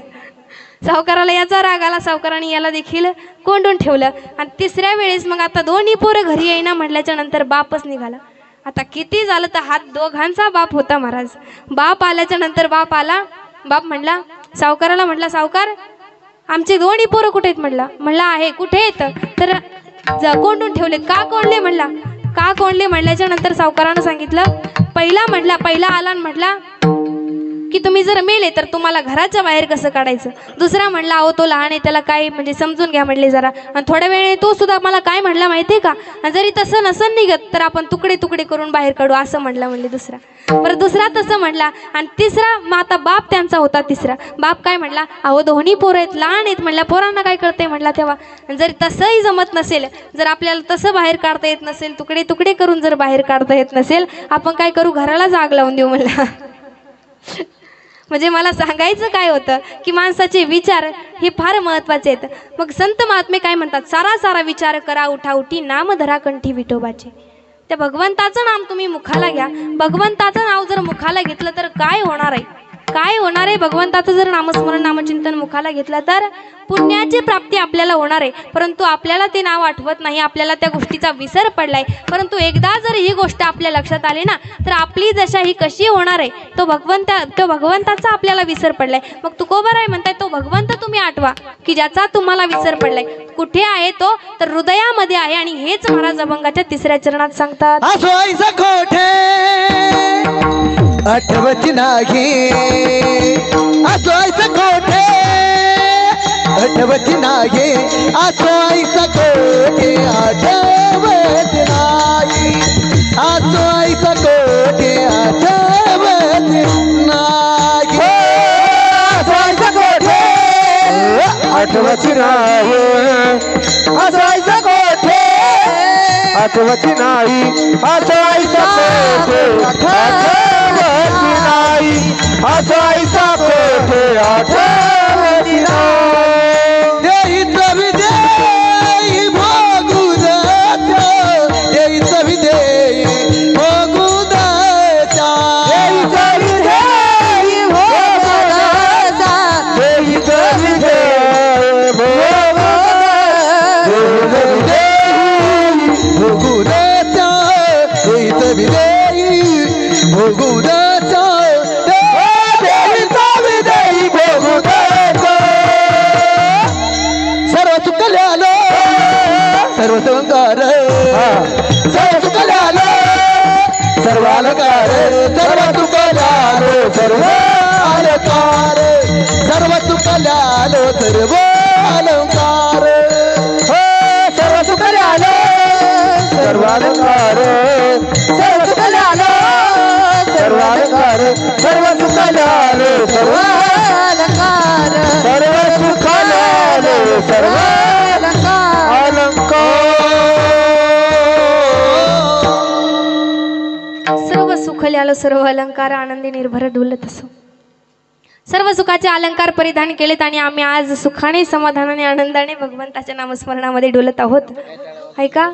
सावकाराला याचा राग आला. सावकाराने याला देखील कोंडून ठेवलं. आणि तिसऱ्या वेळेस मग आता 2 पोरं घरी येईना म्हटल्याच्या नंतर बापच निघाला. आता किती झालं तर हा दोघांचा बाप होता महाराज. बाप आल्याच्या नंतर बाप आला. बाप म्हणला सावकाराला, म्हटला सावकार आमचे दोन्ही पोरं कुठे आहेत? म्हणला आहे. कुठे आहेत? तर कोंडून ठेवलेत. का कोंडले? म्हणला का कोंडले म्हणल्याच्या नंतर सावकारानं सांगितलं पहिला आला आणि म्हटला की तुम्ही जर मेले तर तुम्हाला घराच्या बाहेर कसं काढायचं. दुसरा म्हणला अहो तो लहान आहे त्याला काय म्हणजे समजून घ्या म्हणले जरा. आणि थोड्या वेळाने तो सुद्धा मला काय म्हणला माहितीये का, जरी तसं नसन निघत तर आपण तुकडे तुकडे करून बाहेर काढू असं म्हणले दुसरा. बरं दुसरा तसं म्हणला. आणि तिसरा मग आता बाप त्यांचा होता तिसरा. बाप काय म्हणला अहो दोन्ही पोरं आहेत लहान आहेत म्हणल्या पोरांना काय कळतंय म्हणला. तेव्हा जरी तसंही जमत नसेल, जर आपल्याला तसं बाहेर काढता येत नसेल, तुकडे तुकडे करून जर बाहेर काढता येत नसेल, आपण काय करू घरालाच आग लावून देऊ म्हणला. म्हणजे मला सांगायचं काय होतं की माणसाचे विचार हे फार महत्त्वाचे आहेत. मग संत महात्मे काय म्हणतात, सारा सारा विचार करा उठाउठी नाम धरा कंठी विठोबाचे. त्या भगवंताचं नाम तुम्ही मुखाला घ्या. भगवंताचं नाव जर मुखाला घेतलं तर काय होणार आहे? काय होणार आहे? भगवंताचं जर नामस्मरण नामचिंतन मुखाला घेतलं तर पुण्याची प्राप्ती आपल्याला होणार आहे. परंतु आपल्याला ते नाव आठवत नाही, आपल्याला त्या गोष्टीचा विसर पडलाय. परंतु एकदा जर ही गोष्ट आपल्या लक्षात आली ना तर आपली दशा ही कशी होणार आहे, तो भगवंताचा आपल्याला विसर पडलाय. मग तुकोबाराय म्हणताय तो भगवंत तुम्ही आठवा की ज्याचा तुम्हाला विसर पडलाय. कुठे आहे तो? तर हृदयामध्ये आहे. आणि हेच महाराज अभंगाच्या 3ऱ्या चरणात सांगतात. आठवत नाही आसवायचं कोठे, आठवत नाही आसवायचं कोठे, आठवत नाही आसवायचं कोठे, आठवत नाही आसवायचं कोठे, आठवत नाही आसवायचं कोठे, आठवत नाही आसवायचं कोठे, आठवायचा कोठे, आठवत नाही देईचा विदेई भोगू द्याचा, देईचा विदेई भोगू द्याचा, देईचा विदेई भोगू द्याचा, देईचा विदेई भोगू द्याचा, देईचा विदेई भोगू द्याचा, सर्व संकार सर्व तुकल्यालो, सर्व अलंकार सर्व तुकल्यालो, सर्व अलंकार सर्व तुकल्यालो, सर्व अलंकार सर्व तुकल्यालो, सर्व अलंकार सर्व तुकल्यालो, सर्व अलंकार सर्व तुकल्यालो, सर्व अलंकार सर्व सुखल्यालो, सर्व सर्व सुखल्यालो सर्व अलंकार आनंदी निर्भर डुलत असो. सर्व सुखाचे अलंकार परिधान केलेत आणि आम्ही आज सुखाने समाधानाने आनंदाने भगवंताच्या नामस्मरणामध्ये डुलत आहोत. ऐका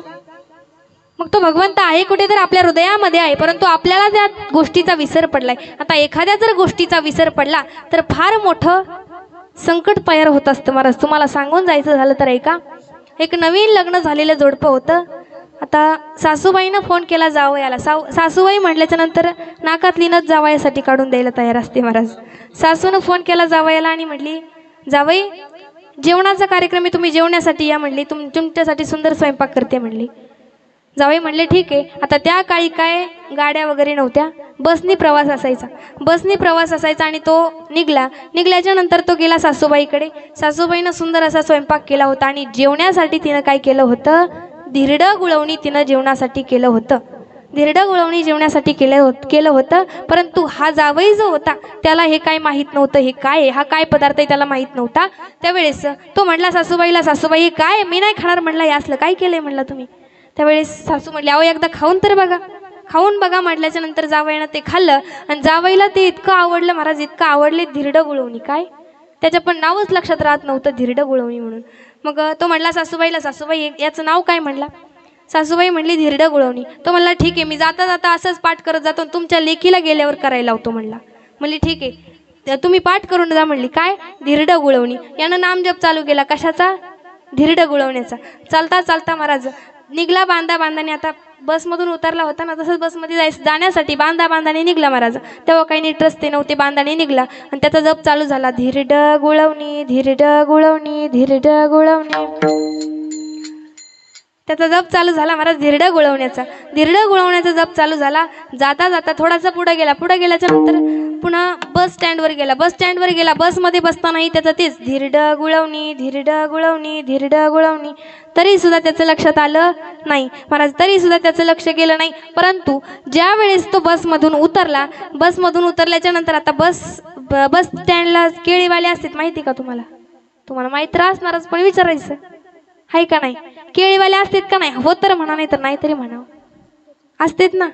मग तो भगवंत आहे कुठे? तर आपल्या हृदयामध्ये आहे. परंतु आपल्याला त्या गोष्टीचा विसर पडलाय. आता एखाद्या जर गोष्टीचा विसर पडला तर फार मोठं संकट तयार होत असतं. महाराज तुम्हाला सांगून जायचं झालं तर ऐका, एक नवीन लग्न झालेलं जोडपं होतं. आता सासूबाईनं फोन केला जावयाला. सासूबाई म्हटल्याच्या नंतर नाकातली नथ जावयासाठी काढून द्यायला तयार असते. महाराज सासूनं फोन केला जावयाला आणि म्हटली जावई जेवणाचा कार्यक्रम आहे, तुम्ही जेवण्यासाठी या म्हणली, तुमच्यासाठी सुंदर स्वयंपाक करते म्हणली. जावई म्हणले ठीक आहे. आता त्या काळी काय गाड्या वगैरे नव्हत्या, बसनी प्रवास असायचा आणि तो निघल्याच्या नंतर तो गेला सासूबाईकडे. सासूबाईनं सुंदर असा स्वयंपाक केला होता आणि जेवण्यासाठी तिनं काय केलं होतं, धिरडं गुळवणी तिनं जेवणासाठी केलं होतं. धिरडं गुळवणी जेवण्यासाठी केलं होतं. परंतु हा जावई जो होता त्याला हे काय माहीत नव्हतं, हे काय आहे, हा काय पदार्थ आहे त्याला माहीत नव्हता. त्यावेळेस तो म्हटला सासूबाईला, सासूबाई काय मी नाही खाणार म्हणला, हे असलं काय केलंय म्हणला तुम्ही. त्यावेळेस सासू म्हटली अहो एकदा खाऊन बघा म्हटल्याच्या नंतर जावयानं ते खाल्लं आणि जावईला ते इतकं आवडलं महाराज, इतकं आवडले धिरडं गुळवणी. काय त्याचं पण नावच लक्षात राहत नव्हतं, धिरडं गुळवणी म्हणून. मग तो म्हणला सासूबाईला, सासूबाई याचं नाव काय म्हणला. सासूबाई म्हणली धिरडं गुळवणी. तो म्हणला ठीक आहे, मी जाता जाता असंच पाठ करत जातो, तुमच्या लेकीला गेल्यावर करायला लावतो म्हणला. म्हणली ठीक आहे तुम्ही पाठ करून जा म्हणली. काय धिरडं गुळवणी. यानं नामजप चालू केला. कशाचा? धिरडं गुळवण्याचा. चालता चालता महाराज निघला बांधा बांधाने. आता बसमधून उतरला होता ना, तसंच बसमध्ये जाण्यासाठी बांधा बांधाने निघला महाराज. तेव्हा काही नीट रस्ते नव्हते, बांधाने निघला आणि त्याचा जप चालू झाला. धीरड गुळवणी, धीरड गुळवणी, धीरड गुळवणी. त्याचा जप चालू झाला महाराज, धिरडं गुळवण्याचा जप चालू झाला. जाता जाता थोडासा पुढे गेल्याच्या नंतर पुन्हा बस स्टँडवर गेला. बसमध्ये बसतानाही त्याचं तेच धीरडं गुळवणी, धीरडं गुळवणी, धीरडं गुळवणी. तरी सुद्धा त्याचं लक्षात आलं नाही महाराज, तरी सुद्धा त्याचं लक्ष गेलं नाही. परंतु ज्या वेळेस तो बसमधून उतरल्याच्या नंतर आता बस स्टँडला केळीवाले असतात, माहिती का तुम्हाला? तुम्हाला माहीत असणारच, पण विचारायचं आहे का नाही? केळीवाले असतात का नाही? हो तर म्हणा, नाही तर नाहीतरी म्हणा. असतात ना,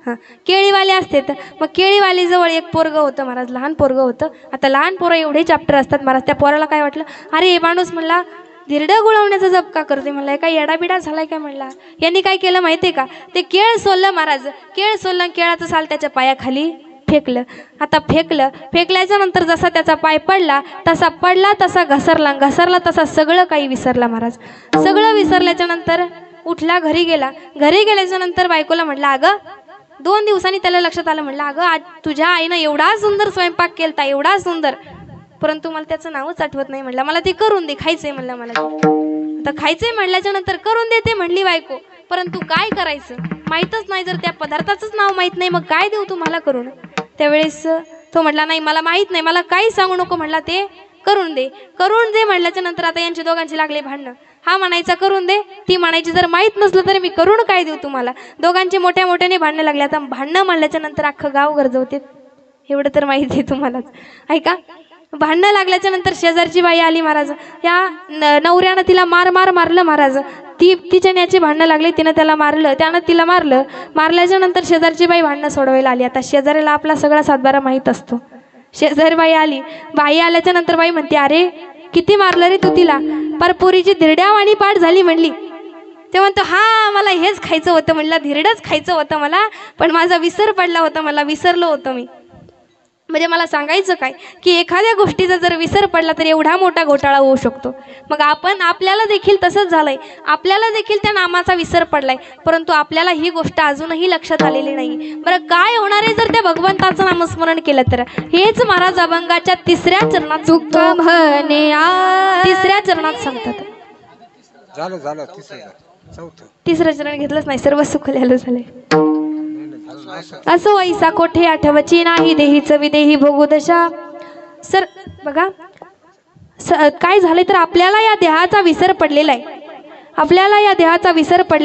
हां, केळीवाले असतात. मग केळीवाली जवळ एक पोरग होतं महाराज, लहान पोरग होतं. आता लहान पोरं एवढे चॅप्टर असतात महाराज. त्या पोराला काय वाटलं, अरे हे माणूस म्हणला धिरडं गुळवण्याचा जप का करते, म्हणला काय येडाबिडा झालाय काय म्हणला. यांनी काय केलं माहितीये का, ते केळ सोललं महाराज. केळाचं साल त्याच्या पायाखाली फेकलं. आता फेकल्याच्या नंतर जसा त्याचा पाय पडला तसा घसरला तसा सगळं काही विसरला महाराज. सगळं विसरल्याच्या नंतर उठला, घरी गेल्याच्या नंतर बायकोला म्हटलं, अगं 2 दिवसांनी त्याला लक्षात आलं, म्हटलं अगं आज तुझ्या आईनं एवढा सुंदर स्वयंपाक केलता, एवढा सुंदर, परंतु मला त्याचं नावच आठवत नाही. म्हटलं मला ते करून दे, खायचंय म्हणलं मला. आता खायचंय म्हटल्याच्या नंतर करून देते म्हणली बायको, परंतु काय करायचं माहीतच नाही. जर त्या पदार्थाचंच नाव माहीत नाही, मग काय देऊ तुम्हाला करून? त्यावेळेस तो म्हटला, नाही मला माहीत नाही, मला काही सांगू नको, म्हटला ते करून दे म्हटल्याच्या नंतर आता यांची दोघांची लागले भांडणं. हा म्हणायचा करून दे, ती म्हणायची जर माहीत नसलं तरी मी करून काय देऊ तुम्हाला. दोघांचे मोठ्याने भांडणं लागले. आता भांडणं म्हणल्याच्या नंतर अख्खं गाव गरजवते, एवढं तर माहिती आहे तुम्हालाच. ऐका, भांडणं लागल्याच्या नंतर शेजारची बाई आली महाराज. या नवऱ्यानं तिला मारलं महाराज. तिच्या न्याची भांडणं लागली, तिनं त्याला मारलं, त्यानं तिला मारल्याच्या नंतर शेजारची बाई भांडणं सोडवायला आली. आता शेजारीला आपला सगळा सातबारा माहीत असतो. शेजारी बाई आल्याच्या नंतर बाई म्हणते, अरे किती मारलं रे तू तिला, पर पोरीची धिरड्यावाणी पाठ झाली म्हणली. ते म्हणतो, हा मला हेच खायचं होतं, म्हणलं धिरडच खायचं होतं मला, पण माझा विसर पडला होता, मला विसरलो होतं मी. म्हणजे मला सांगायचं काय की एखाद्या गोष्टीचा जर विसर पडला तर एवढा मोठा घोटाळा होऊ शकतो. मग आपल्याला देखील तसंच झालंय, आपल्याला देखील त्या नामाचा विसर पडलाय, परंतु आपल्याला ही गोष्ट अजूनही लक्षात आलेली नाही. बरं काय होणार आहे जर त्या भगवंताचं नामस्मरण केलं तर? हेच महाराज अभंगाच्या 3ऱ्या चरणात तिसऱ्या चरणात सांगतात. झालं 3रं चरण घेतलंच नाही, सर्व सुखल्यालं झालंय. असो ऐसा कोठे आठवची नाही, देहीच विदेही भोगू दशा. सर बघा काय झालंय तर आपल्याला या देहाचा विसर पडलेला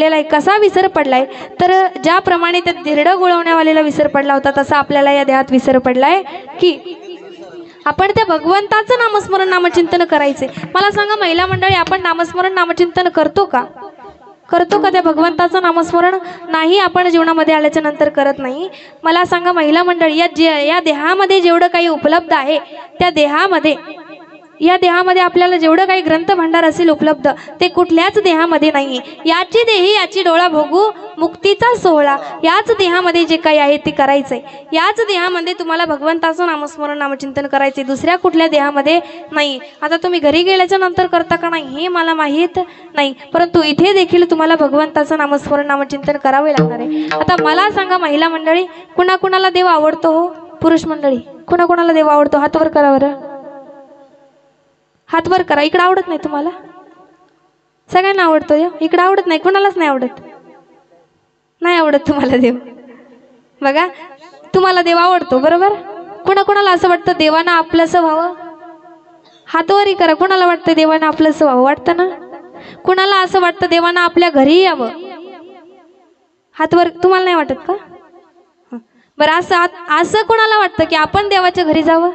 आहे. कसा विसर पडलाय तर ज्याप्रमाणे त्या धिरडं गुळवण्यावालेला विसर पडला होता, तसा आपल्याला या देहात विसर पडलाय की आपण त्या भगवंताचं नामस्मरण नामचिंतन करायचे. मला सांगा महिला मंडळी, आपण नामस्मरण नामचिंतन करतो का त्या भगवंताचं नामस्मरण? नाही, आपण जीवनामध्ये आल्याच्या नंतर करत नाही. मला सांगा महिला मंडळी, या देहामध्ये जेवढं काही उपलब्ध आहे, या देहामध्ये आपल्याला जेवढं काही ग्रंथ भांडार असेल उपलब्ध, ते कुठल्याच देहामध्ये नाही. याची देही याची डोळा भोगू मुक्तीचा सोहळा. याच देहामध्ये जे काही आहे ते करायचंय. याच देहामध्ये तुम्हाला भगवंताचं नामस्मरण नामचिंतन करायचे, दुसऱ्या कुठल्या देहामध्ये नाही. आता तुम्ही घरी गेल्याच्या नंतर करता का नाही हे मला माहीत नाही, परंतु इथे देखील तुम्हाला भगवंताचं नामस्मरण नामचिंतन करावे लागणार आहे. आता मला सांगा महिला मंडळी, कुणाकुणाला देव आवडतो हो? पुरुष मंडळी, कुणाकुणाला देव आवडतो? हात वर करा बरं, हात वर करा. इकडं आवडत नाही तुम्हाला? सगळ्यांना आवडतो देव, इकडं आवडत नाही, कुणालाच नाही आवडत. नाही आवडत तुम्हाला देव. बघा, तुम्हाला देव आवडतो बरोबर. कुणाकुणाला असं वाटतं देवानं आपलंसं व्हावं? हातवरी करा. कुणाला वाटतं देवानं आपलंसं व्हावं? वाटतं ना. कुणाला असं वाटतं देवानं आपल्या घरी यावं? हातवर. तुम्हाला नाही वाटत का? बरं, असं कुणाला वाटतं की आपण देवाच्या घरी जावं?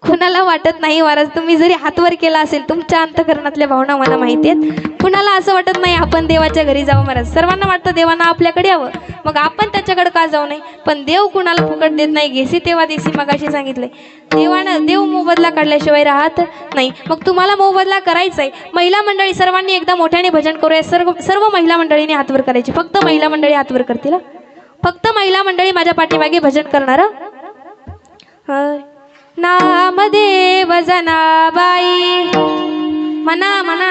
कुणाला वाटत नाही महाराज. तुम्ही जरी हातवर केला असेल, तुमच्या अंतःकरणातल्या भावना मला माहिती आहेत. कुणाला असं वाटत नाही आपण देवाच्या घरी जावं महाराज. सर्वांना वाटतं देवानं आपल्याकडे यावं, मग आपण त्याच्याकडे का जाऊ नये? पण देव कुणाला फुकट देत नाही. घेसी तेव्हा देसी, मगाशी सांगितलंय. देव मोबदला काढल्याशिवाय राहत नाही. मग तुम्हाला मोबदला करायचा आहे. महिला मंडळी सर्वांनी एकदा मोठ्याने भजन करूया. सर्व महिला मंडळीने हातवर करायची. फक्त महिला मंडळी हातवर करतील. फक्त महिला मंडळी माझ्या पाठीमागे भजन करणार. नामदेव जनाबाई म्हणा म्हणा,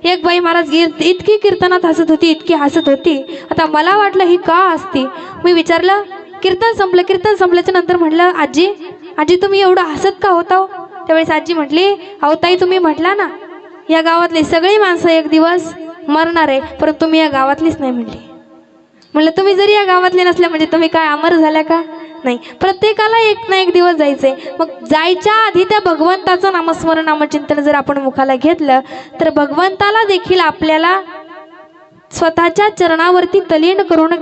एक बाई महाराज इतकी कीर्तनात हसत होती, इतकी हसत होती. आता मला वाटलं ही का असती. मी विचारलं, कीर्तन संपल्याच्या नंतर म्हटलं, आजी तुम्ही एवढं हसत का होता हो? त्यावेळेस आजी म्हटली, अहो ताई तुम्ही म्हटला ना या गावातली सगळी माणसं एक दिवस मरणार आहे, परंतु तुम्ही या गावातलीच नाही म्हणली. म्हणलं तुम्ही जरी या गावातले नसल्या म्हणजे तुम्ही काय अमर झाल्या का? नाही, प्रत्येकाला एक ना एक दिवस जायचंय. मग जायच्या आधी त्या भगवंताचं नामस्मरण नामचिंतन जर आपण मुखाला घेतलं तर भगवंताला देखील आपल्याला स्वतःच्या चरणावरती तलीन करून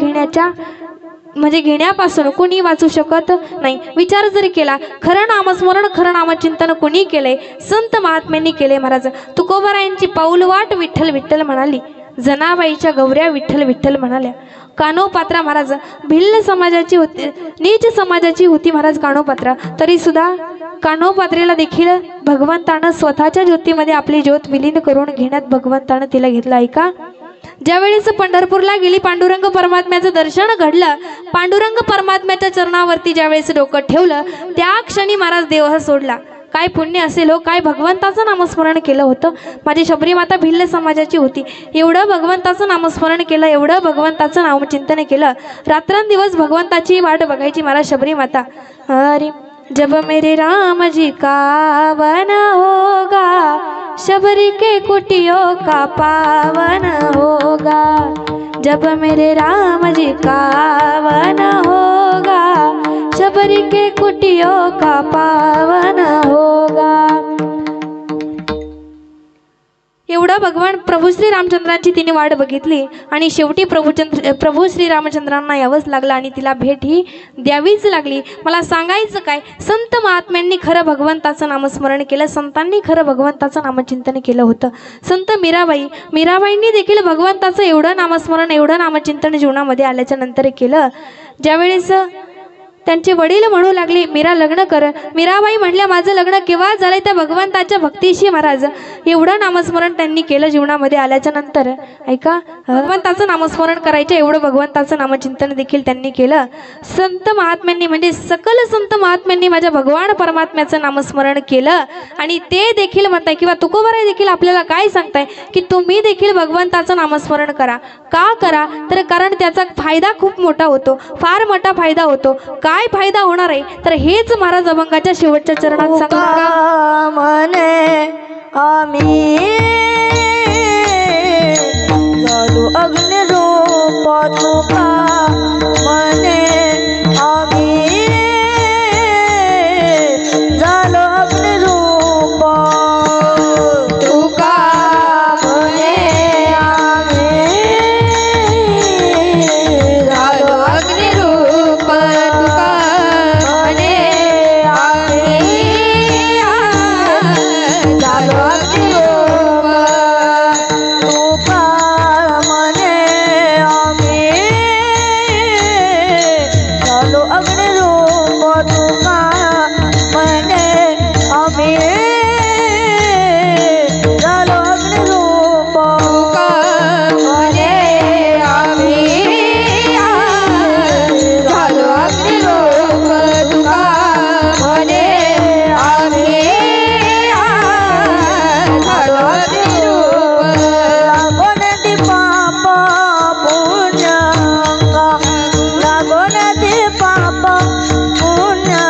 घेण्यापासून कोणी वाचू शकत नाही. विचार जरी केला, खरं नामस्मरण खरं नामचिंतन कोणी केलंय? संत महात्म्यांनी केले. महाराज तुकोबारायांची पाऊलवाट विठ्ठल विठ्ठल म्हणाली, जनाबाईच्या गौऱ्या विठ्ठल विठ्ठल म्हणाल्या. कानोपात्रा महाराज भिल्ल समाजाची होती, नीच समाजाची होती महाराज कानोपात्रा. तरी सुद्धा कानोपात्रेला देखील भगवंतानं स्वतःच्या ज्योतीमध्ये आपली ज्योत विलीन करून घेण्यात भगवंतानं तिला घेतलं. ऐका, ज्यावेळेस पंढरपूरला गेली, पांडुरंग परमात्म्याचं दर्शन घडलं, पांडुरंग परमात्म्याच्या चरणावरती ज्यावेळेस डोकं ठेवलं त्या क्षणी महाराज देह सोडला. काय पुण्य असेल हो, काय भगवंताचं नामस्मरण केलं होतं. माझी शबरी माता भिल्ल समाजाची होती, एवढं भगवंताचं नामस्मरण केलं, एवढं भगवंताचं नामचिंतन केलं. रात्रंदिवस भगवंताची वाट बघायची महाराज शबरी माता. अरे जब मेरे राम जी का वन होगा, शबरी के कुटियों का पावन होगा. जब मेरे राम जी का वन होगा, शबरी के कुटियों का पावन होगा. एवढं भगवान प्रभू श्री रामचंद्रांची तिने वाट बघितली आणि शेवटी प्रभू श्री रामचंद्रांना यावंच लागलं आणि तिला भेट ही द्यावीच लागली. मला सांगायचं काय, संत महात्म्यांनी खरं भगवंताचं नामस्मरण केलं, संतांनी खरं भगवंताचं नामचिंतन केलं होतं. संत मीराबाईंनी देखील भगवंताचं एवढं नामस्मरण एवढं नामचिंतन जीवनामध्ये आल्याच्या नंतर केलं. ज्यावेळेस त्यांचे वडील म्हणू लागले, मीरा लग्न कर. मीराबाई म्हटल्या, माझं लग्न केव्हा झालंय त्या भगवंताच्या भक्तीशी. महाराज एवढं नामस्मरण त्यांनी केलं जीवनामध्ये आल्याच्या नंतर. ऐका, भगवंताचं नामस्मरण करायचं, एवढं भगवंताचं नामचिंतन देखील त्यांनी केलं. संत महात्म्यांनी म्हणजे सकल संत महात्म्यांनी माझ्या भगवान परमात्म्याचं नामस्मरण केलं. आणि ते देखील म्हणताय किंवा तुकोबाराय देखील आपल्याला काय सांगताय की तुम्ही देखील भगवंताचं नामस्मरण करा. का करा तर कारण त्याचा फायदा खूप मोठा होतो, फार मोठा फायदा होतो. काय फायदा होणार आहे तर हेच महाराज अभंगाच्या शेवटच्या चरणात सांगतात. मने आम्ही झालो अग्निरूप तुका, मने आम्ही झालो अग्निरूप तुका, मने आम्ही झालो अग्निरूप तुका, मने आम्ही झालो अग्निरूप तुका, मने आम्ही झालो अग्निरूप तुका, मने आम्ही झालो अग्निरूप तुका, मने आम्ही झालो अग्निरूप तुका, मने आम्ही झालो अग्निरूप. लागोन ती पाप पुण्यंगा, लागोन ती पाप पुण्यंगा,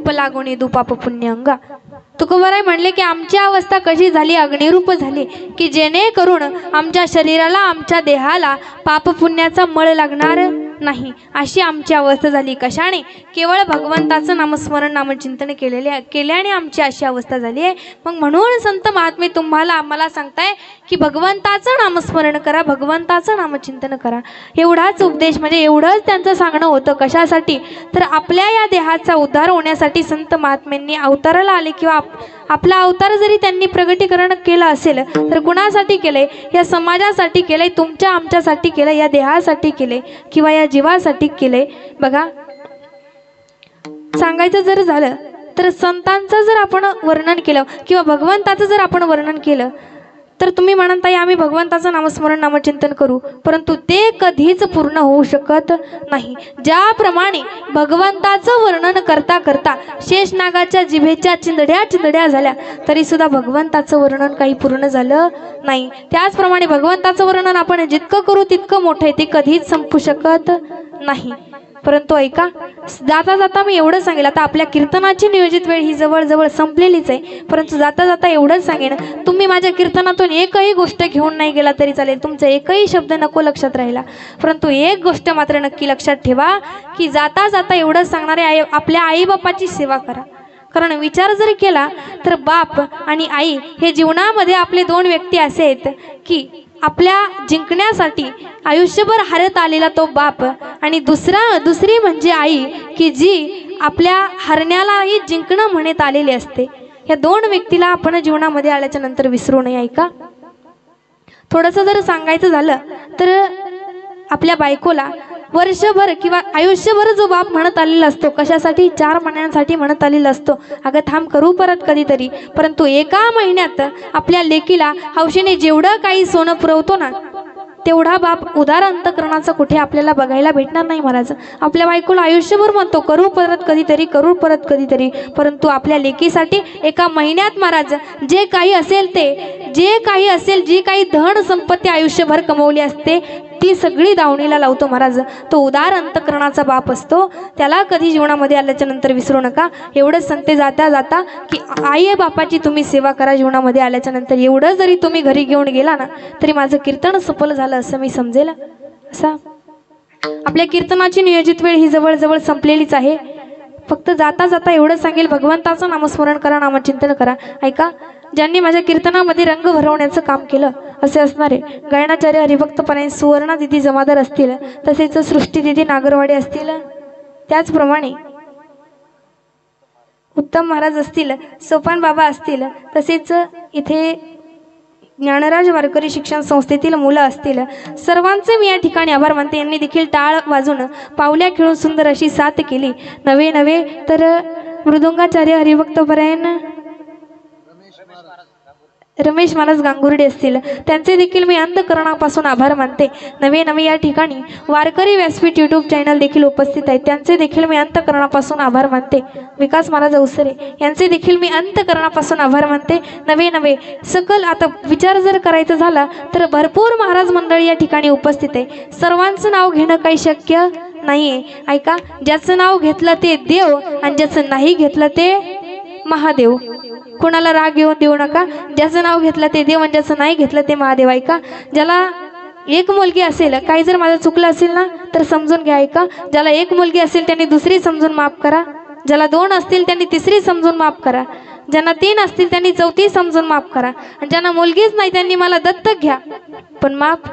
धूप लागून येदू पाप पुण्य अंगा. तुकोबाराय म्हणले की आमची अवस्था कशी झाली, अग्निरूप झाली, की जेणेकरून आमच्या शरीराला, आमच्या देहाला पाप पुण्याचा मळ लागणार नाही, अशी आमची अवस्था झाली. कशाने? केवळ भगवंताचं नामस्मरण नामचिंतन केल्याने आमची अशी अवस्था झाली आहे. मग म्हणून संत महात्मे तुम्हाला आम्हाला सांगताय की भगवंताचं नामस्मरण करा, भगवंताचं नामचिंतन करा. एवढाच उपदेश, म्हणजे एवढंच त्यांचं सांगणं होतं. कशासाठी? तर आपल्या या देहाचा उद्धार होण्यासाठी संत महात्म्यांनी अवताराला आले, किंवा आपला अवतार जरी त्यांनी प्रगटीकरण केलं असेल तर कुणासाठी केलंय? या समाजासाठी केलंय, तुमच्या आमच्यासाठी केलंय, या देहासाठी केलंय किंवा या जीवासाठी केलंय. बघा, सांगायचं जर झालं तर संतांचं जर आपण वर्णन केलं किंवा भगवंताचं जर आपण वर्णन केलं तर तुम्ही म्हणताय आम्ही भगवंताचं नामस्मरण नामचिंतन करू, परंतु ते कधीच पूर्ण होऊ शकत नाही. ज्याप्रमाणे भगवंताचं वर्णन करता करता शेषनागाच्या जिभेच्या चिंधड्या झाल्या तरी सुद्धा भगवंताचं वर्णन काही पूर्ण झालं नाही. त्याचप्रमाणे भगवंताचं वर्णन आपण जितकं करू तितकं मोठं आहे, ते कधीच संपू शकत नाही. परंतु ऐका, जाता जाता मी एवढं सांगेल, आता आपल्या कीर्तनाची नियोजित वेळ ही जवळजवळ संपलेलीच आहे, परंतु जाता जाता एवढंच सांगेन, तुम्ही माझ्या कीर्तनातून एकही गोष्ट घेऊन नाही गेला तरी चालेल, तुमचा एकही शब्द नको लक्षात राहिला, परंतु एक गोष्ट मात्र नक्की लक्षात ठेवा की जाता जाता एवढंच सांगणारे आपल्या आईबापाची सेवा करा. कारण विचार जर केला तर बाप आणि आई हे जीवनामध्ये आपले दोन व्यक्ती असे आहेत की आपल्या जिंकण्यासाठी आयुष्यभर हरत आलेला तो बाप, आणि दुसरी म्हणजे आई की जी आपल्या हरण्यालाही जिंकणं म्हणत आलेली असते. या दोन व्यक्तीला आपण जीवनामध्ये आल्याच्या नंतर विसरू नये. ऐका, थोडंसं जर सांगायचं झालं तर आपल्या बायकोला वर्षभर किंवा आयुष्यभर जो बाप म्हणत आलेला असतो, कशासाठी? 4 महिन्यांसाठी म्हणत आलेला असतो, अगं थांब करू परत कधीतरी, परंतु एका महिन्यात आपल्या लेकीला हौशीने जेवढं काही सोनं पुरवतो ना, तेवढा बाप उदार अंतकरणाचा कुठे आपल्याला बघायला भेटणार नाही. महाराज आपल्या बायकोला आयुष्यभर म्हणतो करू परत कधीतरी, करू परत कधीतरी, परंतु आपल्या लेकीसाठी एका महिन्यात महाराज जे काही असेल जी काही धन संपत्ती आयुष्यभर कमवली असते ती सगळी दावणीला लावतो. महाराज तो उदार अंतकरणाचा बाप असतो, त्याला कधी जीवनामध्ये आल्याच्या नंतर विसरू नका. एवढंच सांगते जाता जाता की आई बापाची तुम्ही सेवा करा जीवनामध्ये आल्याच्या नंतर. एवढं जरी तुम्ही घरी घेऊन गेला ना तरी माझं कीर्तन सफल झालं असं मी समजेल. असा आपल्या कीर्तनाची नियोजित वेळ ही जवळजवळ संपलेलीच आहे. फक्त जाता जाता एवढं सांगेल, भगवंताचं नामस्मरण करा, नामचिंतन करा. ऐका, ज्यांनी माझ्या कीर्तनामध्ये रंग भरवण्याचं काम केलं असे असणारे गायनाचार्य हरिभक्तपणे सुवर्णा दिदी जमादार असतील, तसेच सृष्टी दिदी नागरवाडे असतील, त्याचप्रमाणे उत्तम महाराज असतील, सोपान बाबा असतील, तसेच इथे ज्ञानराज वारकरी शिक्षण संस्थेतील मुलं असतील, सर्वांचे मी या ठिकाणी आभार मानते. यांनी देखील टाळ वाजून पावल्या खेळून सुंदर अशी साथ केली. नवे तर मृदुंगाचार्य हरिभक्तपरायण रमेश महाराज गांगुर्डे असतील, त्यांचे देखील मी अंतकरणापासून आभार मानते. नवे या ठिकाणी वारकरी व्यासपीठ यूट्यूब चॅनल देखील उपस्थित आहेत, त्यांचे देखील मी अंतकरणापासून आभार मानते. विकास महाराज अवसरे यांचे देखील मी अंतकरणापासून आभार मानते. नवे सकल आता विचार जर करायचा झाला तर भरपूर महाराज मंडळी या ठिकाणी उपस्थित आहे. सर्वांचं नाव घेणं काही शक्य नाहीये. ऐका, ज्याचं नाव घेतलं ते देव आणि ज्याचं नाही घेतलं ते महादेव. कोणाला राग येऊन देऊ नका. ज्याचं नाव घेतलं ते देव आणि ज्याचं नाही घेतलं ते महादेव. ऐका, ज्याला एक मुलगी असेल, काही जर माझं चुकलं असेल ना तर समजून घ्या. ऐका, ज्याला एक मुलगी असेल त्यांनी दुसरी समजून माफ करा, ज्याला 2 असतील त्यांनी तिसरी समजून माफ करा, ज्यांना 3 असतील त्यांनी चौथी समजून माफ करा, आणि ज्यांना मुलगीच नाही त्यांनी मला दत्तक घ्या पण माफ